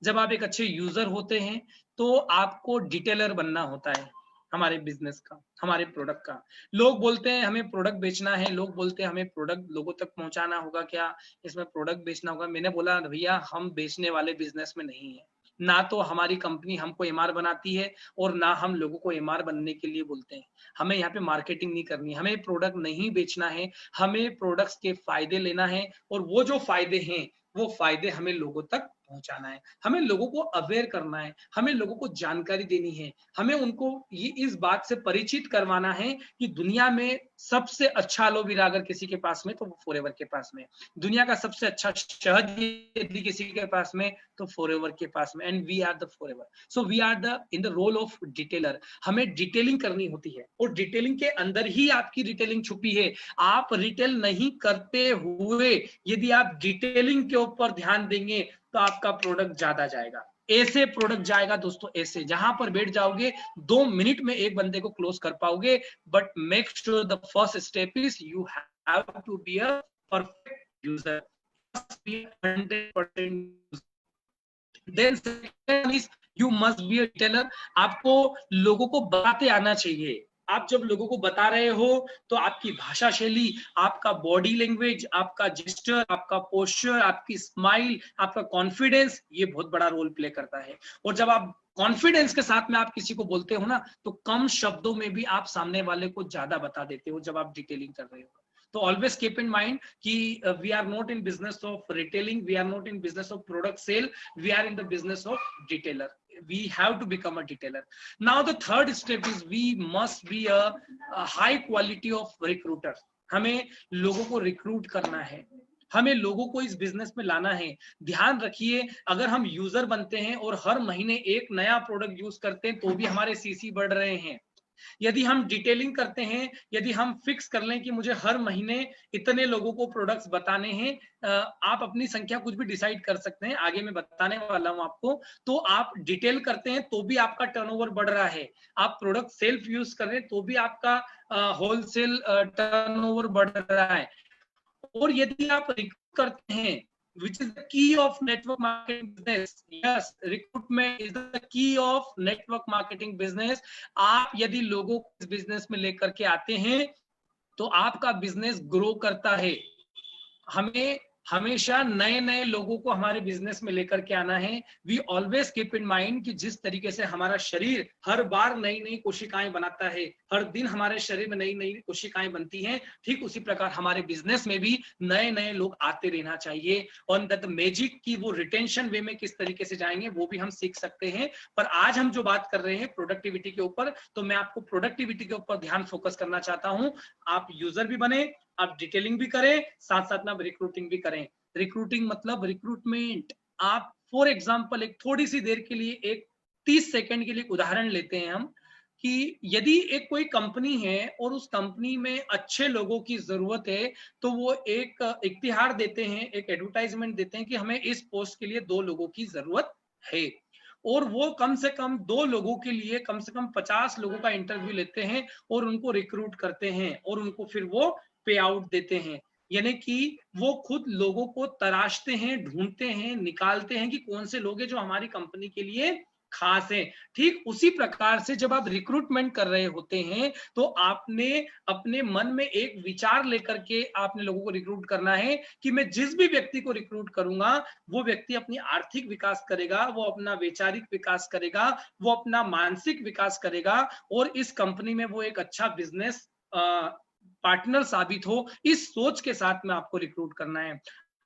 जब आप एक अच्छे यूजर होते हैं तो आपको डिटेलर बनना होता है हमारे बिजनेस का, हमारे प्रोडक्ट का। लोग बोलते हैं हमें प्रोडक्ट बेचना है, लोग बोलते हैं हमें प्रोडक्ट लोगों तक पहुंचाना होगा, क्या इसमें प्रोडक्ट बेचना होगा। मैंने बोला भैया हम बेचने वाले बिजनेस में नहीं है, ना तो हमारी कंपनी हमको एमआर बनाती है और ना हम लोगों को एमआर बनने के लिए बोलते हैं। हमें यहाँ पे मार्केटिंग नहीं करनी, हमें प्रोडक्ट नहीं बेचना है, हमें प्रोडक्ट्स के फायदे लेना है और वो जो फायदे हैं वो फायदे हमें लोगों तक पहुंचाना है, हमें लोगों को अवेयर करना है, हमें लोगों को जानकारी देनी है, हमें उनको ये इस बात से परिचित करवाना है कि दुनिया में सबसे अच्छा एलोवेरा अगर किसी के पास में तो वो फॉरएवर के पास में, दुनिया का सबसे अच्छा शहद यदि किसी के पास में तो फॉरएवर के पास में, and we are the Forever. So we are the in the role of detailer. हमें डिटेलिंग करनी होती है और डिटेलिंग के अंदर ही आपकी रिटेलिंग छुपी है। आप रिटेल नहीं करते हुए यदि आप डिटेलिंग के ऊपर ध्यान देंगे तो आपका प्रोडक्ट ज्यादा जाएगा। ऐसे प्रोडक्ट जाएगा दोस्तों, ऐसे जहां पर बैठ जाओगे 2 मिनट में एक बंदे को क्लोज कर पाओगे। But make sure the first step is you have to be a perfect user, 100%। Then second is you must be a tailor. आपको लोगों को बताते आना चाहिए। आप जब लोगों को बता रहे हो तो आपकी भाषा शैली, आपका बॉडी लैंग्वेज, आपका जेस्चर, आपका पोस्चर, आपकी स्माइल, आपका कॉन्फिडेंस, ये बहुत बड़ा रोल प्ले करता है। और जब आप कॉन्फिडेंस के साथ में आप किसी को बोलते हो ना तो कम शब्दों में भी आप सामने वाले को ज्यादा बता देते हो जब आप डिटेलिंग कर रहे हो। तो ऑलवेज कीप इन माइंड कि we are not in business of retailing, we are not in business of product sale, we are in the business of detailer. We have to become a detailer. Now the third step is we must be a high quality of recruiter. हमें लोगों को रिक्रूट करना है, हमें लोगों को इस बिजनेस में लाना है। ध्यान रखिए, अगर हम यूजर बनते हैं और हर महीने एक नया प्रोडक्ट यूज करते हैं तो भी हमारे सीसी बढ़ रहे हैं। यदि हम डिटेलिंग करते हैं, यदि हम फिक्स कर लें कि मुझे हर महीने इतने लोगों को प्रोडक्ट्स बताने हैं, आप अपनी संख्या कुछ भी डिसाइड कर सकते हैं, आगे मैं बताने वाला हूं आपको। तो आप डिटेल करते हैं तो भी आपका टर्नओवर बढ़ रहा है, आप प्रोडक्ट सेल्फ यूज कर रहे हैं तो भी आपका होलसेल टर्नओवर बढ़ रहा है। और यदि आप रिक्रूट करते हैं, which is the key of network marketing business, yes, recruitment is the key of network marketing business। आप यदि लोगों को इस बिजनेस में लेकर के आते हैं तो आपका बिजनेस ग्रो करता है। हमें हमेशा नए नए लोगों को हमारे बिजनेस में लेकर के आना है। We always keep in mind कि जिस तरीके से हमारा शरीर हर बार नई नई कोशिकाएं बनाता है, हर दिन हमारे शरीर में नई नई कोशिकाएं बनती हैं, ठीक उसी प्रकार हमारे बिजनेस में भी नए नए लोग आते रहना चाहिए। और दैट मैजिक की वो रिटेंशन वे में किस तरीके से जाएंगे वो भी हम सीख सकते हैं। पर आज हम जो बात कर रहे हैं प्रोडक्टिविटी के ऊपर, तो मैं आपको प्रोडक्टिविटी के ऊपर ध्यान फोकस करना चाहता हूं। आप यूजर भी बने, आप डिटेलिंग भी करें, साथ साथ में आप रिक्रूटिंग भी करें। रिक्रूटिंग मतलब रिक्रूटमेंट। आप फॉर एग्जांपल एक थोड़ी सी देर के लिए, एक 30 सेकंड के लिए उदाहरण लेते हैं हम कि यदि एक कोई कंपनी है और उस कंपनी में अच्छे लोगों की जरूरत है तो वो एक इख्तिहार देते हैं, एक एडवर्टाइजमेंट देते हैं कि हमें इस पोस्ट के लिए 2 लोगों की जरूरत है। और वो कम से कम 2 लोगों के लिए कम से कम 50 लोगों का इंटरव्यू लेते हैं और उनको रिक्रूट करते हैं और उनको फिर वो पे आउट देते हैं। यानी कि वो खुद लोगों को तराशते हैं, ढूंढते हैं, निकालते हैं कि कौन से लोग हैं जो हमारी कंपनी के लिए खास हैं। ठीक उसी प्रकार से जब आप रिक्रूटमेंट कर रहे होते हैं तो आपने अपने मन में एक विचार लेकर के आपने लोगों को रिक्रूट करना है कि मैं जिस भी व्यक्ति को रिक्रूट करूंगा वो व्यक्ति अपनी आर्थिक विकास करेगा, वो अपना वैचारिक विकास करेगा, वो अपना मानसिक विकास करेगा और इस कंपनी में वो एक अच्छा बिजनेस पार्टनर साबित हो। इस सोच के साथ में आपको रिक्रूट करना है।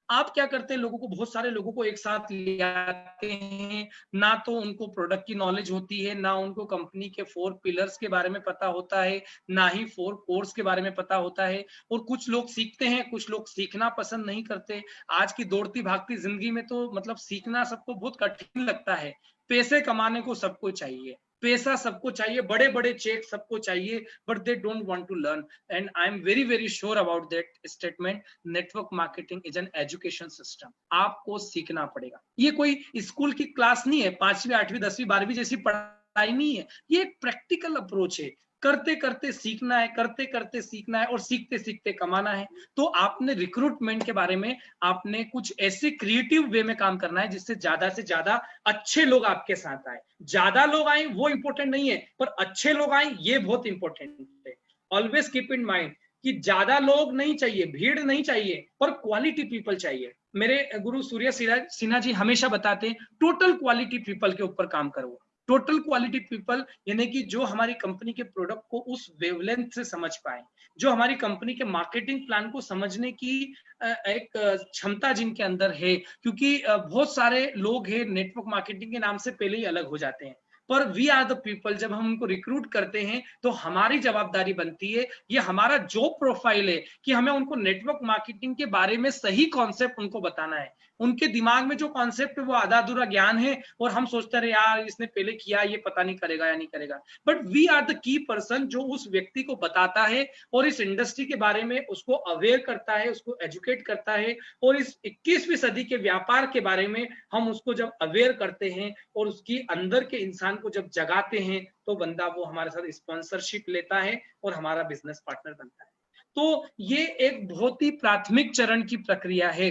आप क्या करते हैं, लोगों को, बहुत सारे लोगों को एक साथ ले आते हैं, ना तो उनको प्रोडक्ट की नॉलेज होती है, ना उनको कंपनी के 4 पिलर्स के बारे में पता होता है, ना ही 4 कोर्स के बारे में पता होता है। और कुछ लोग सीखते हैं, कुछ लोग सीखना पसंद नहीं करते। आज की दौड़ती भागती जिंदगी में तो मतलब सीखना सबको बहुत कठिन लगता है। पैसे कमाने को सबको चाहिए, पैसा सबको चाहिए, बड़े बड़े चेक सबको चाहिए, but they don't want to learn. And I am very very sure about that statement. Network marketing is an education system. आपको सीखना पड़ेगा। ये कोई स्कूल की क्लास नहीं है, 5वीं 8वीं 10वीं 12वीं जैसी पढ़ाई नहीं है। ये एक प्रैक्टिकल अप्रोच है। करते करते सीखना है, करते करते सीखना है और सीखते सीखते कमाना है। तो आपने रिक्रूटमेंट के बारे में आपने कुछ ऐसे क्रिएटिव वे में काम करना है जिससे ज्यादा से ज्यादा अच्छे लोग आपके साथ आए। ज्यादा लोग आए वो इंपॉर्टेंट नहीं है, पर अच्छे लोग आए ये बहुत इंपॉर्टेंट है। ऑलवेज कीप इन माइंड कि ज्यादा लोग नहीं चाहिए, भीड़ नहीं चाहिए, पर क्वालिटी पीपल चाहिए। मेरे गुरु सूर्य सिन्हा जी हमेशा बताते हैं टोटल क्वालिटी पीपल के ऊपर काम करो। टोटल क्वालिटी पीपल यानी कि जो हमारी कंपनी के प्रोडक्ट को उस वेवलेंथ से समझ पाए, जो हमारी कंपनी के मार्केटिंग प्लान को समझने की एक क्षमता जिनके अंदर है। क्योंकि बहुत सारे लोग हैं नेटवर्क मार्केटिंग के नाम से पहले ही अलग हो जाते हैं, पर वी आर द पीपल। जब हम उनको रिक्रूट करते हैं तो हमारी जवाबदारी बनती है, ये हमारा जॉब प्रोफाइल है कि हमें उनको नेटवर्क मार्केटिंग के बारे में सही कॉन्सेप्ट उनको बताना है। उनके दिमाग में जो कॉन्सेप्ट है वो आधा अधूरा ज्ञान है और हम सोचते रहे यार इसने पहले किया, ये पता नहीं करेगा या नहीं करेगा। But we are the key person जो उस व्यक्ति को बताता है और इस इंडस्ट्री के बारे में उसको अवेयर करता है, उसको एजुकेट करता है। और इस 21वीं सदी के व्यापार के बारे में हम उसको जब अवेयर करते हैं और उसकी अंदर के इंसान को जब जगाते हैं तो बंदा वो हमारे साथ स्पॉन्सरशिप लेता है और हमारा बिजनेस पार्टनर बनता है। तो ये एक बहुत ही प्राथमिक चरण की प्रक्रिया है,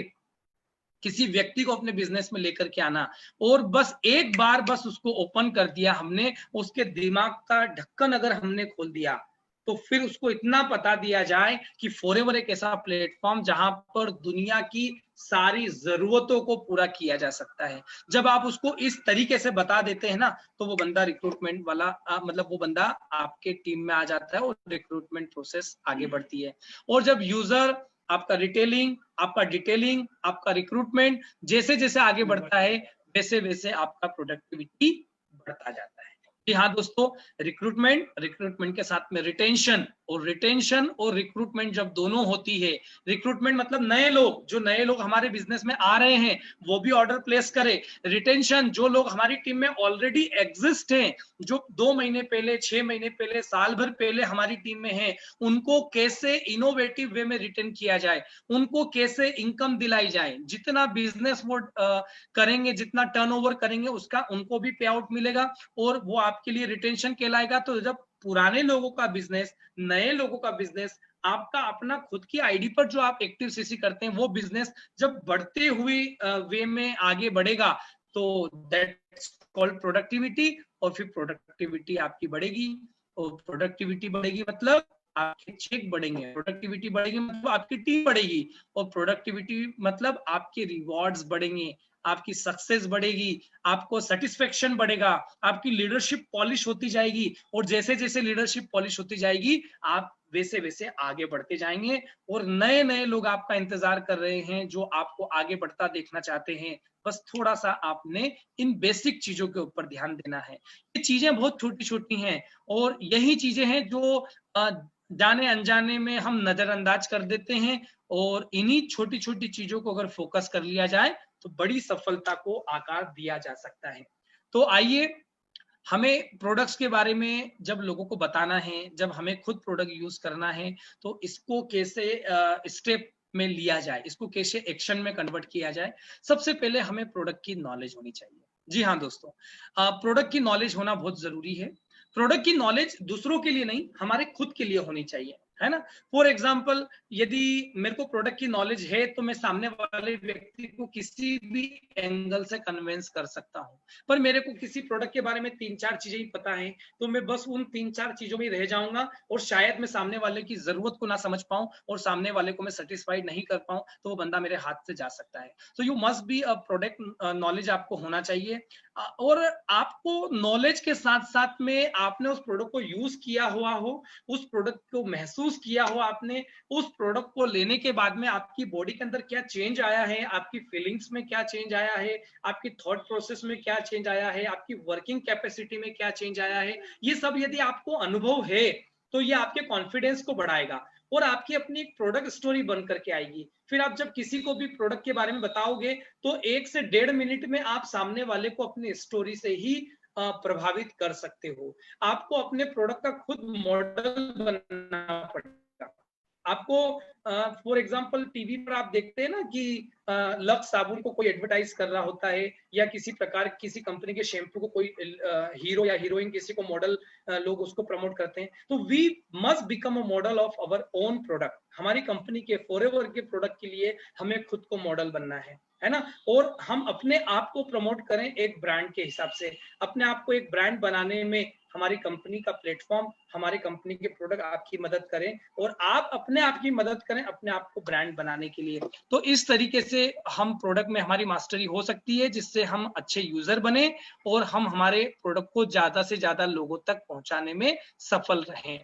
किसी व्यक्ति को अपने बिजनेस में लेकर के आना। और बस एक बार बस उसको ओपन कर दिया हमने, उसके दिमाग का ढक्कन अगर हमने खोल दिया तो फिर उसको इतना बता दिया जाए कि फॉरएवर एक ऐसा प्लेटफॉर्म जहां पर दुनिया की सारी जरूरतों को पूरा किया जा सकता है। जब आप उसको इस तरीके से बता देते हैं ना तो वो बंदा रिक्रूटमेंट वाला मतलब वो बंदा आपके टीम में आ जाता है और रिक्रूटमेंट प्रोसेस आगे बढ़ती है। और जब यूजर आपका रिटेलिंग, आपका डिटेलिंग, आपका रिक्रूटमेंट जैसे जैसे आगे बढ़ता है वैसे वैसे आपका प्रोडक्टिविटी बढ़ता जाता है। जी हाँ दोस्तों, रिक्रूटमेंट के साथ में रिटेंशन और रिक्रूटमेंट जब दोनों होती है, रिक्रूटमेंट मतलब नए लोग, जो नए लोग हमारे बिजनेस में आ रहे हैं वो भी ऑर्डर प्लेस करें। रिटेंशन, जो लोग हमारी टीम में ऑलरेडी एग्जिस्ट हैं, जो 2 महीने पहले, 6 महीने पहले, साल भर पहले हमारी टीम में है, उनको कैसे इनोवेटिव वे में रिटेन किया जाए, उनको कैसे इनकम दिलाई जाए। जितना बिजनेस वो करेंगे, जितना टर्नओवर करेंगे उसका उनको भी पे आउट मिलेगा और वो आपके लिए रिटेंशन कहलाएगा। तो जब पुराने लोगों का बिजनेस, नए लोगों का बिजनेस, आपका अपना खुद की आईडी पर जो आप एक्टिव सीसी करते हैं वो बिजनेस जब बढ़ते हुए वे में आगे बढ़ेगा तो दैट्स कॉल्ड प्रोडक्टिविटी। और फिर प्रोडक्टिविटी आपकी बढ़ेगी और प्रोडक्टिविटी बढ़ेगी मतलब आपके चेक बढ़ेंगे, प्रोडक्टिविटी बढ़ेगी मतलब आपकी टीम बढ़ेगी और प्रोडक्टिविटी मतलब आपके रिवॉर्ड्स बढ़ेंगे, आपकी सक्सेस बढ़ेगी, आपको सेटिस्फेक्शन बढ़ेगा, आपकी लीडरशिप पॉलिश होती जाएगी। और जैसे जैसे लीडरशिप पॉलिश होती जाएगी आप वैसे वैसे आगे बढ़ते जाएंगे और नए नए लोग आपका इंतजार कर रहे हैं जो आपको आगे बढ़ता देखना चाहते हैं। बस थोड़ा सा आपने इन बेसिक चीजों के ऊपर ध्यान देना है। ये चीजें बहुत छोटी छोटी हैं और यही चीजें हैं जो जाने अनजाने में हम नजरअंदाज कर देते हैं। और इन्हीं छोटी छोटी चीजों को अगर फोकस कर लिया जाए तो बड़ी सफलता को आकार दिया जा सकता है। तो आइए, हमें प्रोडक्ट्स के बारे में जब लोगों को बताना है, जब हमें खुद प्रोडक्ट यूज करना है तो इसको कैसे स्टेप में लिया जाए, इसको कैसे एक्शन में कन्वर्ट किया जाए। सबसे पहले हमें प्रोडक्ट की नॉलेज होनी चाहिए। जी हाँ दोस्तों, प्रोडक्ट की नॉलेज होना बहुत जरूरी है। प्रोडक्ट की नॉलेज दूसरों के लिए नहीं, हमारे खुद के लिए होनी चाहिए। है ना। फॉर एग्जाम्पल, यदि मेरे को प्रोडक्ट की नॉलेज है तो मैं सामने वाले व्यक्ति को किसी भी एंगल से कन्विंस कर सकता हूं। पर मेरे को किसी प्रोडक्ट के बारे में 3-4 चीजें ही पता है, तो मैं बस उन 3-4 चीजों में रह जाऊंगा और शायद मैं सामने वाले की जरूरत को ना समझ पाऊं और सामने वाले को मैं सेटिस्फाइड नहीं कर पाऊं, तो वो बंदा मेरे हाथ से जा सकता है। So you must be a product knowledge आपको होना चाहिए। और आपको नॉलेज के साथ साथ में आपने उस प्रोडक्ट को यूज किया हुआ हो, उस प्रोडक्ट को महसूस किया हो आपने, उस प्रोडक्ट को लेने के बाद में आपकी बॉडी के अंदर क्या चेंज आया है, आपकी फीलिंग्स में क्या चेंज आया है, आपकी थॉट प्रोसेस में क्या चेंज आया है, आपकी वर्किंग कैपेसिटी में क्या चेंज आया है, ये सब यदि आपको अनुभव है तो ये आपके कॉन्फिडेंस को बढ़ाएगा और आपकी अपनी एक प्रोडक्ट स्टोरी बन करके आएगी। फिर आप जब किसी को भी प्रोडक्ट के बारे में बताओगे तो 1 से 1.5 मिनट में आप सामने वाले को अपनी स्टोरी से ही प्रभावित कर सकते हो। आपको अपने प्रोडक्ट का खुद मॉडल बनना पड़ेगा। आपको फॉर एग्जांपल टीवी पर आप देखते हैं ना कि लक्स साबुन को कोई एडवर्टाइज कर रहा होता है, या किसी प्रकार किसी कंपनी के शैम्पू को कोई हीरो या हीरोइन किसी को मॉडल लोग उसको प्रमोट करते हैं। तो we must become a model of our own product. हमारी कंपनी के फॉरएवर के प्रोडक्ट के लिए हमें खुद को मॉडल बनना है ना। और हम अपने आप को प्रमोट करें एक ब्रांड के हिसाब से। अपने आप को एक ब्रांड बनाने में हमारी कंपनी का प्लेटफॉर्म, हमारी कंपनी के प्रोडक्ट आपकी मदद करें और आप अपने आप की मदद करें अपने आप को ब्रांड बनाने के लिए। तो इस तरीके से हम प्रोडक्ट में हमारी मास्टरी हो सकती है, जिससे हम अच्छे यूजर बने और हम हमारे प्रोडक्ट को ज्यादा से ज्यादा लोगों तक पहुंचाने में सफल रहें।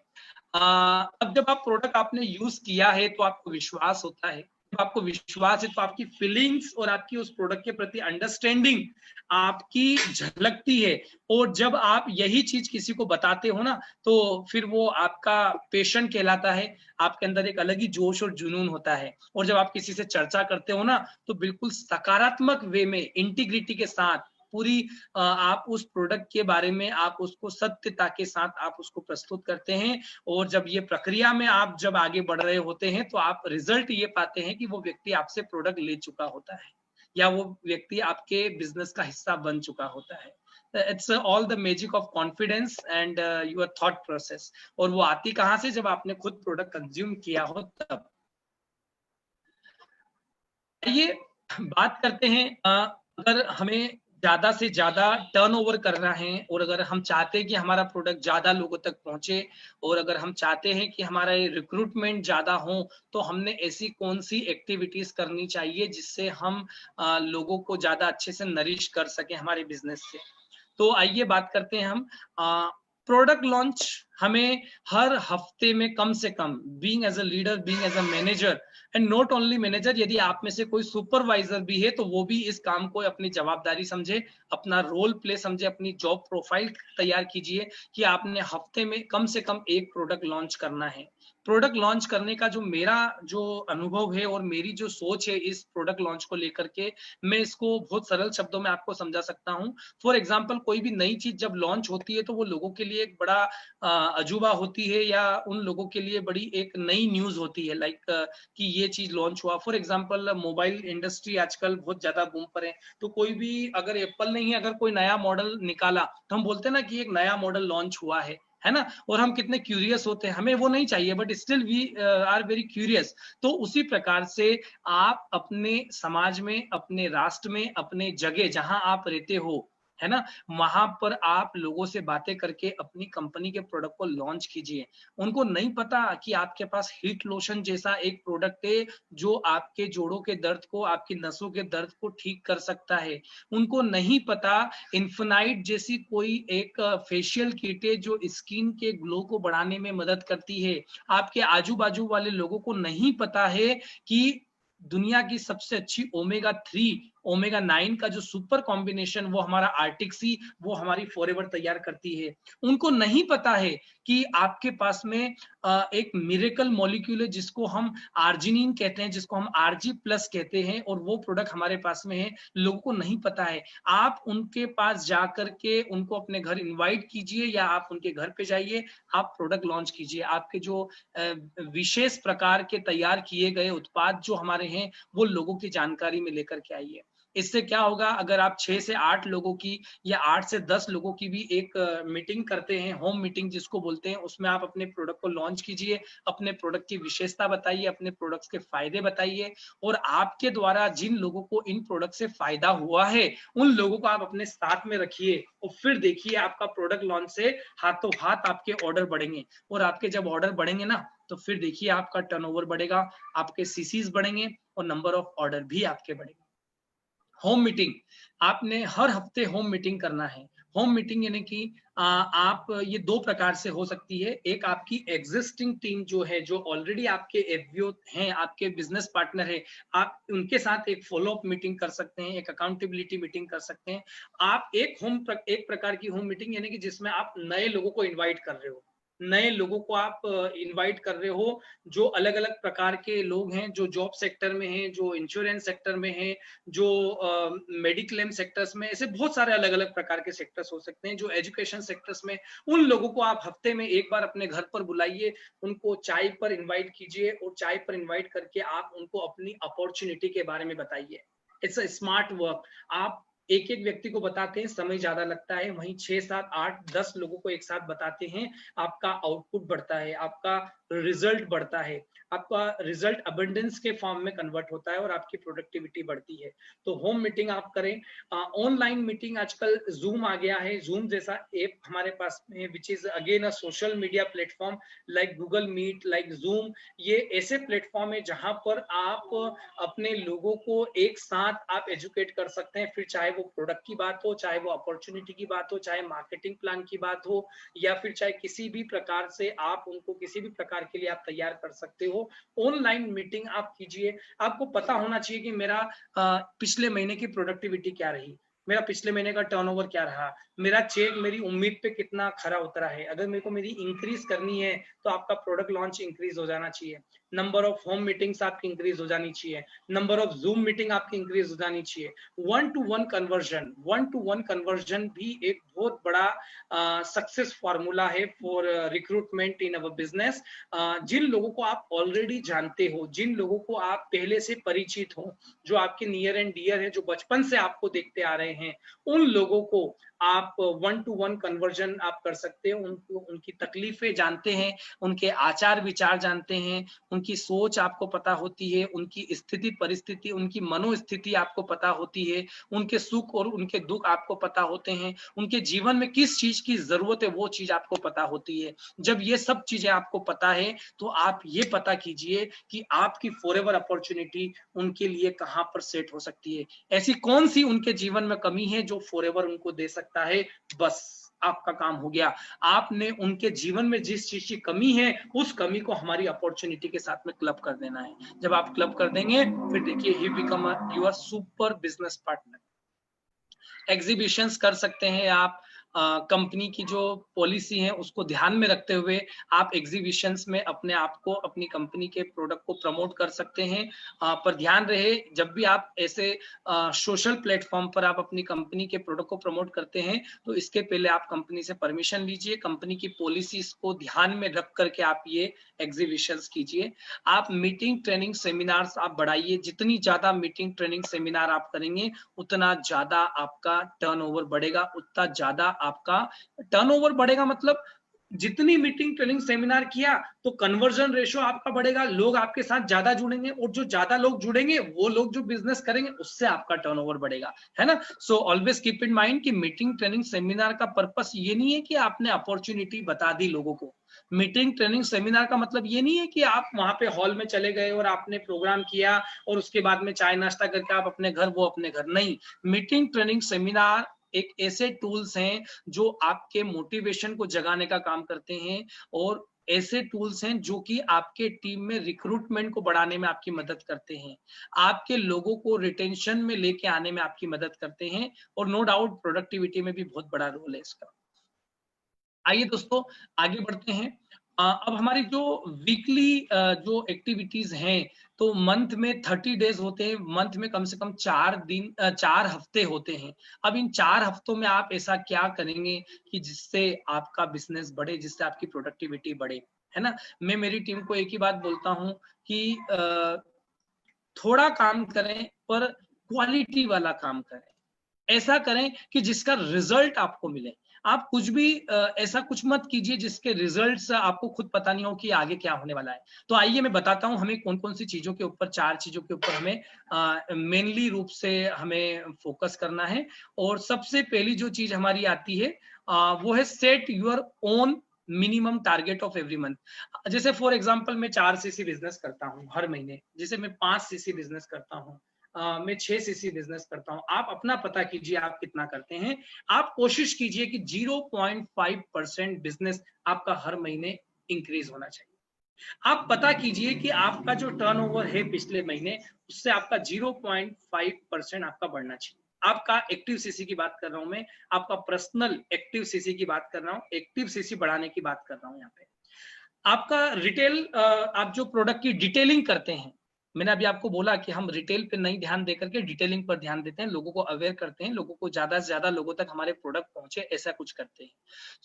अब जब आप प्रोडक्ट आपने यूज किया है तो आपको विश्वास होता है। जब आपको विश्वास है तो आपकी फीलिंग्स और आपकी उस प्रोडक्ट के प्रति अंडरस्टैंडिंग आपकी झलकती है। और जब आप यही चीज किसी को बताते हो ना, तो फिर वो आपका पैशन कहलाता है। आपके अंदर एक अलग ही जोश और जुनून होता है। और जब आप किसी से चर्चा करते हो ना, तो बिल्कुल सकारात्मक वे में, इंटीग्रिटी के साथ पूरी आप उस प्रोडक्ट के बारे में आप उसको सत्यता के साथ आप उसको प्रस्तुत करते हैं। और जब ये प्रक्रिया में आप जब आगे बढ़ रहे होते हैं तो आप रिजल्ट ये पाते हैं कि वो व्यक्ति आपसे प्रोडक्ट ले चुका होता है या वो व्यक्ति आपके बिजनेस का हिस्सा बन चुका होता है। It's all the magic of confidence and your thought process. और वो आती कहां से? जब आपने खुद प्रोडक्ट कंज्यूम किया हो तब। ये बात करते हैं, अगर हमें ज्यादा से ज्यादा टर्नओवर करना है और अगर हम चाहते हैं कि हमारा प्रोडक्ट ज्यादा लोगों तक पहुंचे और अगर हम चाहते हैं कि हमारा रिक्रूटमेंट ज्यादा हो, तो हमने ऐसी कौन सी एक्टिविटीज करनी चाहिए जिससे हम लोगों को ज्यादा अच्छे से नरिश कर सके हमारे बिजनेस से। तो आइए बात करते हैं हम प्रोडक्ट लॉन्च। हमें हर हफ्ते में कम से कम, being as a leader, being as a manager and not only manager, यदि आप में से कोई सुपरवाइजर भी है तो वो भी इस काम को अपनी जवाबदारी समझे, अपना रोल प्ले समझे, अपनी जॉब प्रोफाइल तैयार कीजिए कि आपने हफ्ते में कम से कम एक प्रोडक्ट लॉन्च करना है। प्रोडक्ट लॉन्च करने का जो मेरा जो अनुभव है और मेरी जो सोच है इस प्रोडक्ट लॉन्च को लेकर के, मैं इसको बहुत सरल शब्दों में आपको समझा सकता हूं। फॉर एग्जाम्पल, कोई भी नई चीज जब लॉन्च होती है तो वो लोगों के लिए एक बड़ा अजूबा होती है या उन लोगों के लिए बड़ी एक नई न्यूज होती है, लाइक कि ये चीज लॉन्च हुआ। फॉर एग्जांपल, मोबाइल इंडस्ट्री आजकल बहुत ज्यादा बूम पर है। तो कोई भी, अगर एप्पल नहीं है, अगर कोई नया मॉडल निकाला तो हम बोलते हैं ना कि एक नया मॉडल लॉन्च हुआ है ना। और हम कितने क्यूरियस होते हैं, हमें वो नहीं चाहिए but still we are very curious. तो उसी प्रकार से आप अपने समाज में, अपने राष्ट्र में, अपने जगह जहां आप रहते हो, है ना, वहां पर आप लोगों से बातें करके अपनी कंपनी के प्रोडक्ट को लॉन्च कीजिए। उनको नहीं पता कि आपके पास हीट लोशन जैसा एक प्रोडक्ट है जो आपके जोड़ों के दर्द को, आपकी नसों के दर्द को ठीक कर सकता है। उनको नहीं पता इन्फिनाइट जैसी कोई एक फेशियल किट है जो स्किन के ग्लो को बढ़ाने में मदद करती है। आपके आजू बाजू वाले लोगों को नहीं पता है कि दुनिया की सबसे अच्छी ओमेगा 3 ओमेगा 9 का जो सुपर कॉम्बिनेशन वो हमारा आर्टिक सी, वो हमारी फॉरएवर तैयार करती है। उनको नहीं पता है कि आपके पास में एक मिरेकल मॉलिक्यूल है जिसको हम आर्जिनिन कहते हैं, जिसको हम आरजी प्लस कहते हैं, और वो प्रोडक्ट हमारे पास में है। लोगों को नहीं पता है। आप उनके पास जाकर के उनको अपने घर इनवाइट कीजिए या आप उनके घर पे जाइए, आप प्रोडक्ट लॉन्च कीजिए। आपके जो विशेष प्रकार के तैयार किए गए उत्पाद जो हमारे हैं वो लोगों की जानकारी में लेकर के आइए। इससे क्या होगा, अगर आप 6 से 8 लोगों की या 8 से 10 लोगों की भी एक मीटिंग करते हैं, होम मीटिंग जिसको बोलते हैं, उसमें आप अपने प्रोडक्ट को लॉन्च कीजिए, अपने प्रोडक्ट की विशेषता बताइए, अपने प्रोडक्ट्स के फायदे बताइए, और आपके द्वारा जिन लोगों को इन प्रोडक्ट से फायदा हुआ है उन लोगों को आप अपने साथ में रखिए, और फिर देखिए आपका प्रोडक्ट लॉन्च से हाथों हाथ आपके ऑर्डर बढ़ेंगे, और आपके जब ऑर्डर बढ़ेंगे ना, तो फिर देखिए आपका टर्नओवर बढ़ेगा, आपके सीसीज बढ़ेंगे और नंबर ऑफ ऑर्डर भी आपके बढ़ेंगे। होम मीटिंग, आपने हर हफ्ते होम मीटिंग करना है। होम मीटिंग यानी कि आप, ये 2 प्रकार से हो सकती है। एक आपकी एग्जिस्टिंग टीम जो है, जो ऑलरेडी आपके एफबीओ हैं, आपके बिजनेस पार्टनर है, आप उनके साथ एक फॉलो अप मीटिंग कर सकते हैं, एक अकाउंटेबिलिटी मीटिंग कर सकते हैं। आप एक प्रकार की होम मीटिंग यानी कि जिसमें आप नए लोगों को इन्वाइट कर रहे हो, नए लोगों को आप इनवाइट कर रहे हो, जो अलग अलग प्रकार के लोग हैं, जो जॉब सेक्टर में हैं, जो इंश्योरेंस सेक्टर में हैं, जो मेडिक्लेम सेक्टर्स में, ऐसे बहुत सारे अलग अलग प्रकार के सेक्टर्स हो सकते हैं, जो एजुकेशन सेक्टर्स में, उन लोगों को आप हफ्ते में एक बार अपने घर पर बुलाइए, उनको चाय पर इनवाइट कीजिए, और चाय पर इनवाइट करके आप उनको अपनी अपॉर्चुनिटी के बारे में बताइए। It's a smart work. आप एक एक व्यक्ति को बताते हैं, समय ज्यादा लगता है, वहीं 6, 7, 8, 10 लोगों को एक साथ बताते हैं, आपका आउटपुट बढ़ता है, आपका रिजल्ट बढ़ता है, आपका रिजल्ट अबंडेंस के फॉर्म में कन्वर्ट होता है, और आपकी प्रोडक्टिविटी बढ़ती है। तो होम मीटिंग आप करें। ऑनलाइन मीटिंग, आजकल जूम आ गया है, जूम जैसा ऐप हमारे पास में, which is again a social media platform like Google Meet, like Zoom. ये ऐसे प्लेटफॉर्म है जहां पर आप अपने लोगों को एक साथ आप एजुकेट कर सकते हैं, फिर चाहे वो प्रोडक्ट की बात हो, चाहे वो अपॉर्चुनिटी की बात हो, चाहे मार्केटिंग प्लान की बात हो, या फिर चाहे किसी भी प्रकार से आप उनको किसी भी प्रकार के लिए आप तैयार कर सकते हो। ऑनलाइन मीटिंग आप कीजिए। आपको पता होना चाहिए कि मेरा पिछले महीने की प्रोडक्टिविटी क्या रही, मेरा पिछले महीने का टर्नओवर क्या रहा, मेरा चेक मेरी उम्मीद पे कितना खरा उतरा है। अगर मेरे को मेरी इंक्रीज करनी है, तो आपका प्रोडक्ट लॉन्च इंक्रीज हो जाना चाहिए, नंबर ऑफ होम मीटिंग्स आपकी इंक्रीज हो जानी चाहिए, नंबर ऑफ जूम मीटिंग आपकी इंक्रीज हो जानी चाहिए। 1-to-1 कन्वर्जन, 1-to-1 कन्वर्जन भी एक बहुत बड़ा सक्सेस फॉर्मूला है for recruitment in our business. जिन लोगों को आप ऑलरेडी जानते हो, जिन लोगों को आप पहले से परिचित हो, जो आपके नियर एंड डियर है, जो बचपन से आपको देखते आ रहे हैं, उन लोगों को आप 1-to-1 कन्वर्जन आप कर सकते हो। उनको उनकी तकलीफें जानते हैं, उनके आचार विचार जानते हैं, उनकी सोच आपको पता होती है, उनकी स्थिति परिस्थिति, उनकी मनोस्थिति आपको पता होती है, उनके सुख और उनके दुख आपको पता होते हैं, उनके जीवन में किस चीज की जरूरत है वो चीज आपको पता होती है। जब ये सब चीजें आपको पता है, तो आप ये पता कीजिए कि आपकी फॉरएवर अपॉर्चुनिटी उनके लिए कहां पर सेट हो सकती है, ऐसी कौन सी उनके जीवन में कमी है जो फॉरएवर उनको दे सकता है। बस आपका काम हो गया। आपने उनके जीवन में जिस चीज की कमी है, उस कमी को हमारी अपॉर्चुनिटी के साथ में क्लब कर देना है। जब आप क्लब कर देंगे, फिर देखिए he become your super business partner. Exhibitions कर सकते हैं आप, कंपनी की जो पॉलिसी है उसको ध्यान में रखते हुए आप एग्जीबिशंस में अपने आप को, अपनी कंपनी के प्रोडक्ट को प्रमोट कर सकते हैं। पर ध्यान रहे, जब भी आप ऐसे सोशल प्लेटफॉर्म पर आप अपनी कंपनी के प्रोडक्ट को प्रमोट करते हैं, तो इसके पहले आप कंपनी से परमिशन लीजिए, कंपनी की पॉलिसीज को ध्यान में रख करके आप ये एग्जीबिशंस कीजिए। आप मीटिंग ट्रेनिंग सेमिनार्स आप बढ़ाइए, जितनी ज्यादा मीटिंग ट्रेनिंग सेमिनार आप करेंगे, उतना ज्यादा आपका टर्नओवर बढ़ेगा, उतना ज्यादा आपका टर्नओवर बढ़ेगा। मतलब जितनी मीटिंग ट्रेनिंग सेमिनार किया, तो कन्वर्जन रेशियो आपका बढ़ेगा, लोग आपके साथ ज्यादा जुड़ेंगे, और जो ज्यादा लोग जुड़ेंगे, वो लोग जो बिजनेस करेंगे, उससे आपका टर्नओवर बढ़ेगा, है ना। So always keep in mind कि मीटिंग ट्रेनिंग सेमिनार का पर्पस ये नहीं है कि आपने अपॉर्चुनिटी बता दी लोगों को। मीटिंग ट्रेनिंग सेमिनार का मतलब ये नहीं है कि आप वहां पे हॉल में चले गए और आपने प्रोग्राम किया और उसके बाद में चाय नाश्ता करके आप अपने घर, वो अपने घर नहीं। मीटिंग ट्रेनिंग सेमिनार एक ऐसे टूल्स हैं जो आपके मोटिवेशन को जगाने का काम करते हैं, और ऐसे टूल्स हैं जो कि आपके टीम में रिक्रूटमेंट को बढ़ाने में आपकी मदद करते हैं, आपके लोगों को रिटेंशन में लेके आने में आपकी मदद करते हैं, और नो डाउट प्रोडक्टिविटी में भी बहुत बड़ा रोल है इसका। आइए दोस्तों, आगे बढ़ते हैं। अब हमारी जो वीकली जो एक्टिविटीज हैं, तो मंथ में 30 डेज होते हैं, मंथ में कम से कम 4 हफ्ते होते हैं। अब इन 4 हफ्तों में आप ऐसा क्या करेंगे कि जिससे आपका बिजनेस बढ़े, जिससे आपकी प्रोडक्टिविटी बढ़े, है ना। मैं मेरी टीम को एक ही बात बोलता हूँ कि थोड़ा काम करें, पर क्वालिटी वाला काम करें, ऐसा करें कि जिसका रिजल्ट आपको मिले। आप कुछ भी ऐसा कुछ मत कीजिए जिसके रिजल्ट्स आपको खुद पता नहीं हो कि आगे क्या होने वाला है। तो आइए मैं बताता हूं हमें कौन कौन सी चीजों के ऊपर, 4 चीजों के ऊपर हमें मेनली रूप से हमें फोकस करना है। और सबसे पहली जो चीज हमारी आती है वो है set your own minimum target of every month. जैसे फॉर एग्जांपल मैं 4 सीसी बिजनेस करता हूँ हर महीने, जैसे मैं 5 सीसी बिजनेस करता हूँ, मैं 6 सीसी बिजनेस करता हूं। आप अपना पता कीजिए आप कितना करते हैं। आप कोशिश कीजिए कि 0.5% बिजनेस आपका हर महीने इंक्रीज होना चाहिए। आप पता कीजिए कि आपका जो टर्नओवर है पिछले महीने, उससे आपका 0.5% आपका बढ़ना चाहिए। आपका एक्टिव सीसी की बात कर रहा हूं मैं, आपका पर्सनल एक्टिव सीसी की बात कर रहा हूं, एक्टिव सीसी बढ़ाने की बात कर रहा हूं यहाँ पे। आपका रिटेल, आप जो प्रोडक्ट की डिटेलिंग करते हैं, मैंने अभी आपको बोला कि हम रिटेल पे नहीं ध्यान देकर के डिटेलिंग पर ध्यान देते हैं, लोगों को अवेयर करते हैं, लोगों को ज्यादा से ज्यादा लोगों तक हमारे प्रोडक्ट पहुंचे, ऐसा कुछ करते हैं।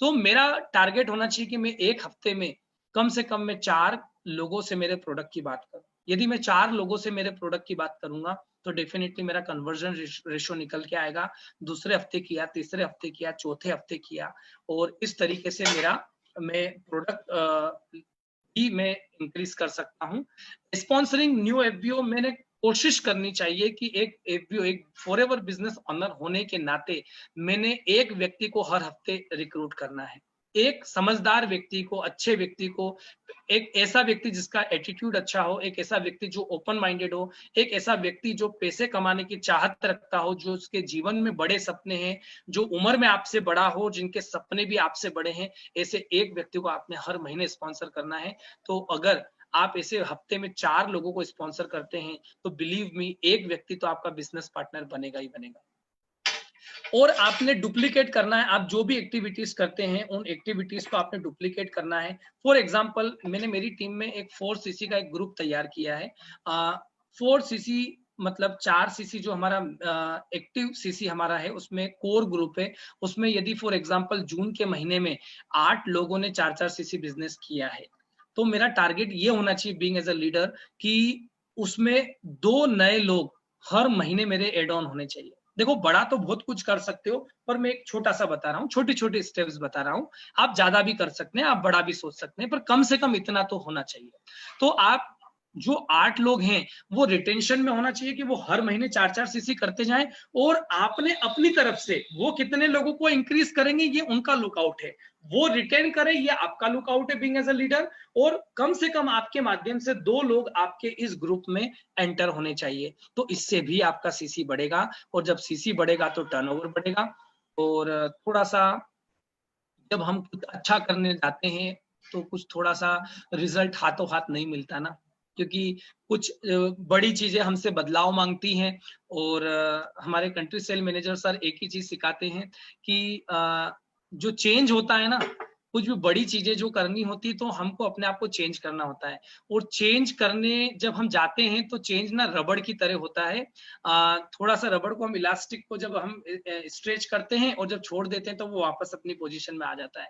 तो मेरा टारगेट होना चाहिए कि मैं एक हफ्ते में कम से कम मैं 4 लोगों से मेरे प्रोडक्ट की बात करूं। यदि मैं 4 लोगों से मेरे प्रोडक्ट की बात करूंगा तो डेफिनेटली मेरा कन्वर्जन रेशो निकल के आएगा। दूसरे हफ्ते किया, तीसरे हफ्ते किया, चौथे हफ्ते किया, और इस तरीके से मैं प्रोडक्ट भी मैं इंक्रीज कर सकता हूँ। स्पॉन्सरिंग न्यू एफबीओ, मैंने कोशिश करनी चाहिए कि एक एफबीओ, एक फॉरएवर बिजनेस ऑनर होने के नाते मैंने एक व्यक्ति को हर हफ्ते रिक्रूट करना है। एक समझदार व्यक्ति को, अच्छे व्यक्ति को, एक ऐसा व्यक्ति जिसका एटीट्यूड अच्छा हो, एक ऐसा व्यक्ति जो ओपन माइंडेड हो, एक ऐसा व्यक्ति जो पैसे कमाने की चाहत रखता हो, जो उसके जीवन में बड़े सपने हैं, जो उम्र में आपसे बड़ा हो, जिनके सपने भी आपसे बड़े हैं, ऐसे एक व्यक्ति को आपने हर महीने स्पॉन्सर करना है। तो अगर आप ऐसे हफ्ते में 4 लोगों को स्पॉन्सर करते हैं तो बिलीव मी, एक व्यक्ति तो आपका बिजनेस पार्टनर बनेगा ही बनेगा। और आपने डुप्लीकेट करना है, आप जो भी एक्टिविटीज करते हैं उन एक्टिविटीज को आपने डुप्लीकेट करना है। फॉर एग्जांपल, मैंने मेरी टीम में एक 4 सीसी का एक ग्रुप तैयार किया है। 4 सीसी मतलब 4 सीसी जो हमारा एक्टिव सीसी हमारा है, उसमें कोर ग्रुप है। उसमें यदि फॉर एग्जांपल जून के महीने में 8 लोगों ने 4-4 सीसी बिजनेस किया है, तो मेरा टारगेट ये होना चाहिए बीइंग एज अ लीडर कि उसमें 2 नए लोग हर महीने मेरे एड ऑन होने चाहिए। देखो, बड़ा तो बहुत कुछ कर सकते हो, पर मैं एक छोटा सा बता रहा हूँ, छोटे छोटे स्टेप्स बता रहा हूँ। आप ज्यादा भी कर सकते हैं, आप बड़ा भी सोच सकते हैं, पर कम से कम इतना तो होना चाहिए। तो आप जो 8 लोग हैं वो रिटेंशन में होना चाहिए कि वो हर महीने 4-4 सीसी करते जाएं, और आपने अपनी तरफ से वो कितने लोगों को इंक्रीज करेंगे ये उनका लुकआउट है, वो रिटेन करें ये आपका लुकआउट है बीइंग एज अ लीडर। और कम से कम आपके माध्यम से 2 लोग आपके इस ग्रुप में एंटर होने चाहिए, तो इससे भी आपका सीसी बढ़ेगा। और जब सीसी बढ़ेगा तो टर्नओवर बढ़ेगा। और थोड़ा सा जब हम कुछ अच्छा करने जाते हैं तो कुछ थोड़ा सा रिजल्ट हाथों हाथ नहीं मिलता ना, क्योंकि कुछ बड़ी चीजें हमसे बदलाव मांगती हैं। और हमारे कंट्री सेल मैनेजर सर एक ही चीज सिखाते हैं कि जो चेंज होता है ना, कुछ भी बड़ी चीजें जो करनी होती है तो हमको अपने आप को चेंज करना होता है। और चेंज करने जब हम जाते हैं तो चेंज ना रबड़ की तरह होता है। थोड़ा सा रबड़ को हम इलास्टिक को जब हम स्ट्रेच करते हैं और जब छोड़ देते हैं तो वो वापस अपनी पोजीशन में आ जाता है।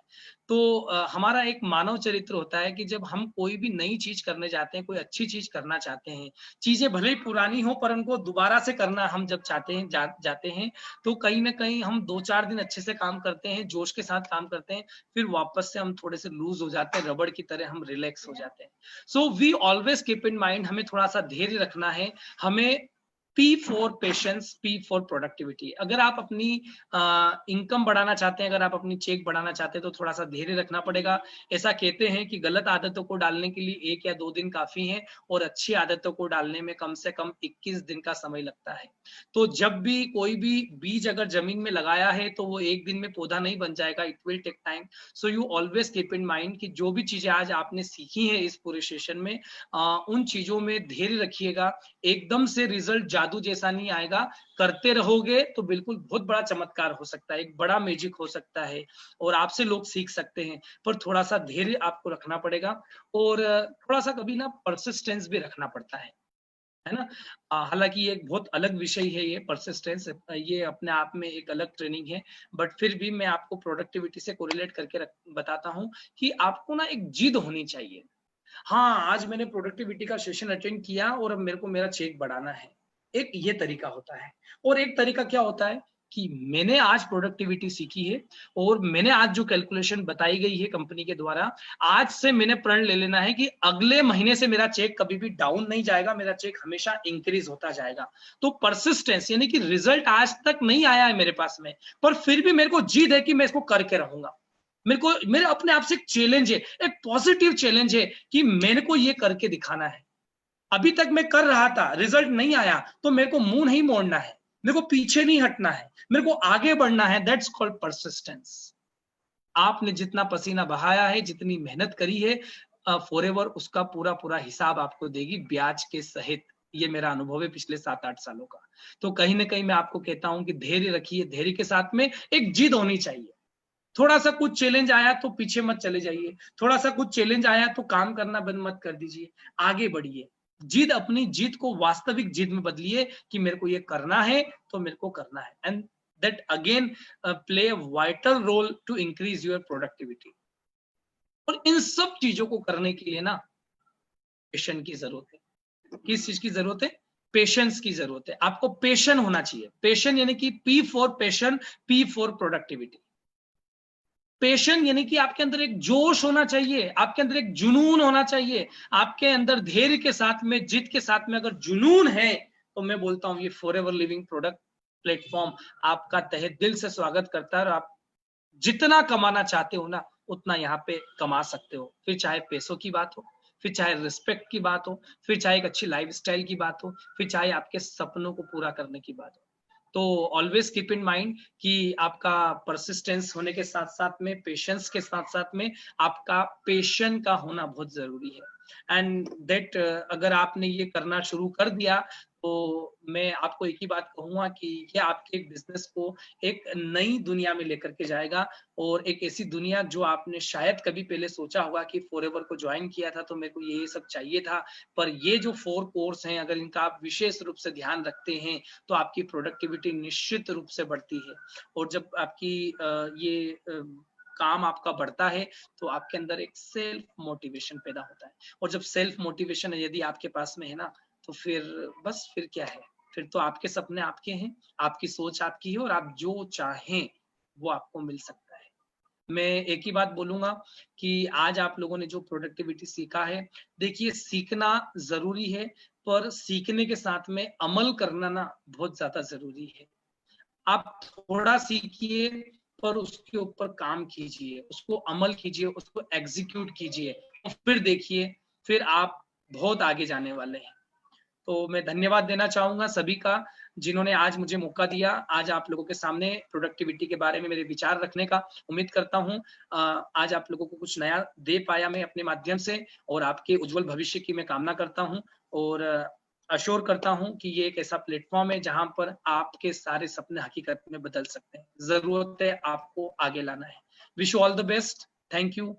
तो हमारा एक मानव चरित्र होता है कि जब हम कोई भी नई चीज करने जाते हैं, कोई अच्छी चीज करना चाहते हैं, चीजें भले ही पुरानी हो पर उनको दोबारा से करना हम जब चाहते हैं जाते हैं, तो कहीं ना कहीं हम 2-4 दिन अच्छे से काम करते हैं, जोश के साथ काम करते हैं, फिर वापस से हम थोड़े से लूज हो जाते हैं, रबड़ की तरह हम रिलैक्स हो जाते हैं। So we always keep in mind, हमें थोड़ा सा धैर्य रखना है। हमें P for patience, P for productivity. अगर आप अपनी इनकम बढ़ाना चाहते हैं, अगर आप अपनी चेक बढ़ाना चाहते हैं तो थोड़ा सा धैर्य रखना पड़ेगा। ऐसा कहते हैं कि गलत आदतों को डालने के लिए 1 या 2 दिन काफी है, और अच्छी आदतों को डालने में कम से कम 21 दिन का समय लगता है। तो जब भी कोई भी बीज अगर जमीन में लगाया है तो वो एक दिन में पौधा नहीं बन जाएगा, it will take time. So you always keep in mind कि जो भी चीजें आज आपने सीखी हैं इस पूरे सेशन में, उन चीजों में धैर्य रखिएगा। एकदम से रिजल्ट जादू जैसा नहीं आएगा, करते रहोगे तो बिल्कुल बहुत बड़ा चमत्कार हो सकता है, एक बड़ा मैजिक हो सकता है, और आपसे लोग सीख सकते हैं। पर थोड़ा सा धैर्य आपको रखना पड़ेगा, और थोड़ा सा कभी ना परसिस्टेंस भी रखना पड़ता है ना। हालांकि ये एक बहुत अलग विषय है, ये परसिस्टेंस, ये अपने आप में एक अलग ट्रेनिंग है। बट फिर भी मैं आपको प्रोडक्टिविटी से कोरिलेट करके बताता हूँ कि आपको ना एक जिद होनी चाहिए। हाँ, आज मैंने प्रोडक्टिविटी का सेशन अटेंड किया और अब मेरे को मेरा चेक बढ़ाना है, एक ये तरीका होता है। और एक तरीका क्या होता है कि मैंने आज प्रोडक्टिविटी सीखी है और मैंने आज जो कैलकुलेशन बताई गई है कंपनी के द्वारा, आज से मैंने प्रण ले लेना है कि अगले महीने से मेरा चेक कभी भी डाउन नहीं जाएगा, मेरा चेक हमेशा इंक्रीज होता जाएगा। तो परसिस्टेंस यानी कि रिजल्ट आज तक नहीं आया है मेरे पास में, पर फिर भी मेरे को जिद है कि मैं इसको करके रहूंगा। मेरे अपने आप से एक चैलेंज है, एक पॉजिटिव चैलेंज है कि मेरे को ये करके दिखाना है। अभी तक मैं कर रहा था, रिजल्ट नहीं आया, तो मेरे को मुंह नहीं मोड़ना है, मेरे को पीछे नहीं हटना है, मेरे को आगे बढ़ना है। That's called persistence. आपने जितना पसीना बहाया है, जितनी मेहनत करी है, फॉरएवर उसका पूरा पूरा हिसाब आपको देगी, ब्याज के सहित। ये मेरा अनुभव है पिछले 7-8 सालों का। तो कहीं ना कहीं मैं आपको कहता हूं कि धैर्य रखिए, धैर्य के साथ में एक जिद होनी चाहिए। थोड़ा सा कुछ चैलेंज आया तो पीछे मत चले जाइए, थोड़ा सा कुछ चैलेंज आया तो काम करना बंद मत कर दीजिए, आगे बढ़िए। जिद, अपनी जिद को वास्तविक जिद में बदलिए कि मेरे को ये करना है तो मेरे को करना है। And that again play a vital role to increase your productivity. और इन सब चीजों को करने के लिए ना पेशेंस की जरूरत है। किस चीज की जरूरत है? पेशेंस की जरूरत है। आपको पेशेंट होना चाहिए। पेशेंट यानी कि P for patient, P for productivity. Patient यानी कि आपके अंदर एक जोश होना चाहिए, आपके अंदर एक जुनून होना चाहिए, आपके अंदर धैर्य के साथ में, जिद के साथ में अगर जुनून है, तो मैं बोलता हूं ये फॉरएवर लिविंग प्रोडक्ट प्लेटफॉर्म आपका तहे दिल से स्वागत करता है। और आप जितना कमाना चाहते हो ना, उतना यहाँ पे कमा सकते हो। फिर चाहे पैसों की बात हो, फिर चाहे रिस्पेक्ट की बात हो, फिर चाहे एक अच्छी लाइफस्टाइल की बात हो, फिर चाहे आपके सपनों को पूरा करने की बात हो। तो ऑलवेज कीप इन माइंड कि आपका परसिस्टेंस होने के साथ साथ में, पेशेंस के साथ साथ में, आपका पेशन का होना बहुत जरूरी है। एंड दैट अगर आपने ये करना शुरू कर दिया, तो मैं आपको एक ही बात कहूंगा कि ये आपके बिजनेस को एक नई दुनिया में लेकर के जाएगा। और एक ऐसी दुनिया जो आपने शायद कभी पहले सोचा होगा कि फॉरएवर को ज्वाइन किया था तो मेरे को ये सब चाहिए था, पर ये जो 4 कोर्स हैं, अगर इनका आप विशेष रूप से ध्यान रखते हैं तो आपकी प्रोडक्टिविटी निश्चित रूप से बढ़ती है। और जब आपकी ये काम आपका बढ़ता है तो आपके अंदर एक सेल्फ मोटिवेशन पैदा होता है। और जब सेल्फ मोटिवेशन यदि आपके पास में है ना, तो फिर क्या है? फिर तो आपके सपने आपके हैं, आपकी सोच आपकी है, और आप जो चाहें वो आपको मिल सकता है। मैं एक ही बात बोलूंगा कि आज आप लोगों ने जो प्रोडक्टिविटी सीखा है, देखिए सीखना जरूरी है, पर सीखने के साथ में अमल करना ना बहुत ज्यादा जरूरी है। आप थोड़ा सीखिए, पर उसके ऊपर काम कीजिए, उसको अमल कीजिए, उसको एग्जीक्यूट कीजिए, और फिर देखिए, फिर आप बहुत आगे जाने वाले हैं। तो मैं धन्यवाद देना चाहूंगा सभी का, जिन्होंने आज मुझे मौका दिया, आज आप लोगों के सामने प्रोडक्टिविटी के बारे में मेरे विचार रखने का। उम्मीद करता हूं आज आप लोगों को कुछ नया दे पाया मैं अपने माध्यम से, और आपके उज्जवल भविष्य की मैं कामना करता हूं। और अश्योर करता हूं कि ये एक ऐसा प्लेटफॉर्म है जहां पर आपके सारे सपने हकीकत में बदल सकते हैं। जरूरत है आपको आगे लाना है। Wish you all the best. Thank you.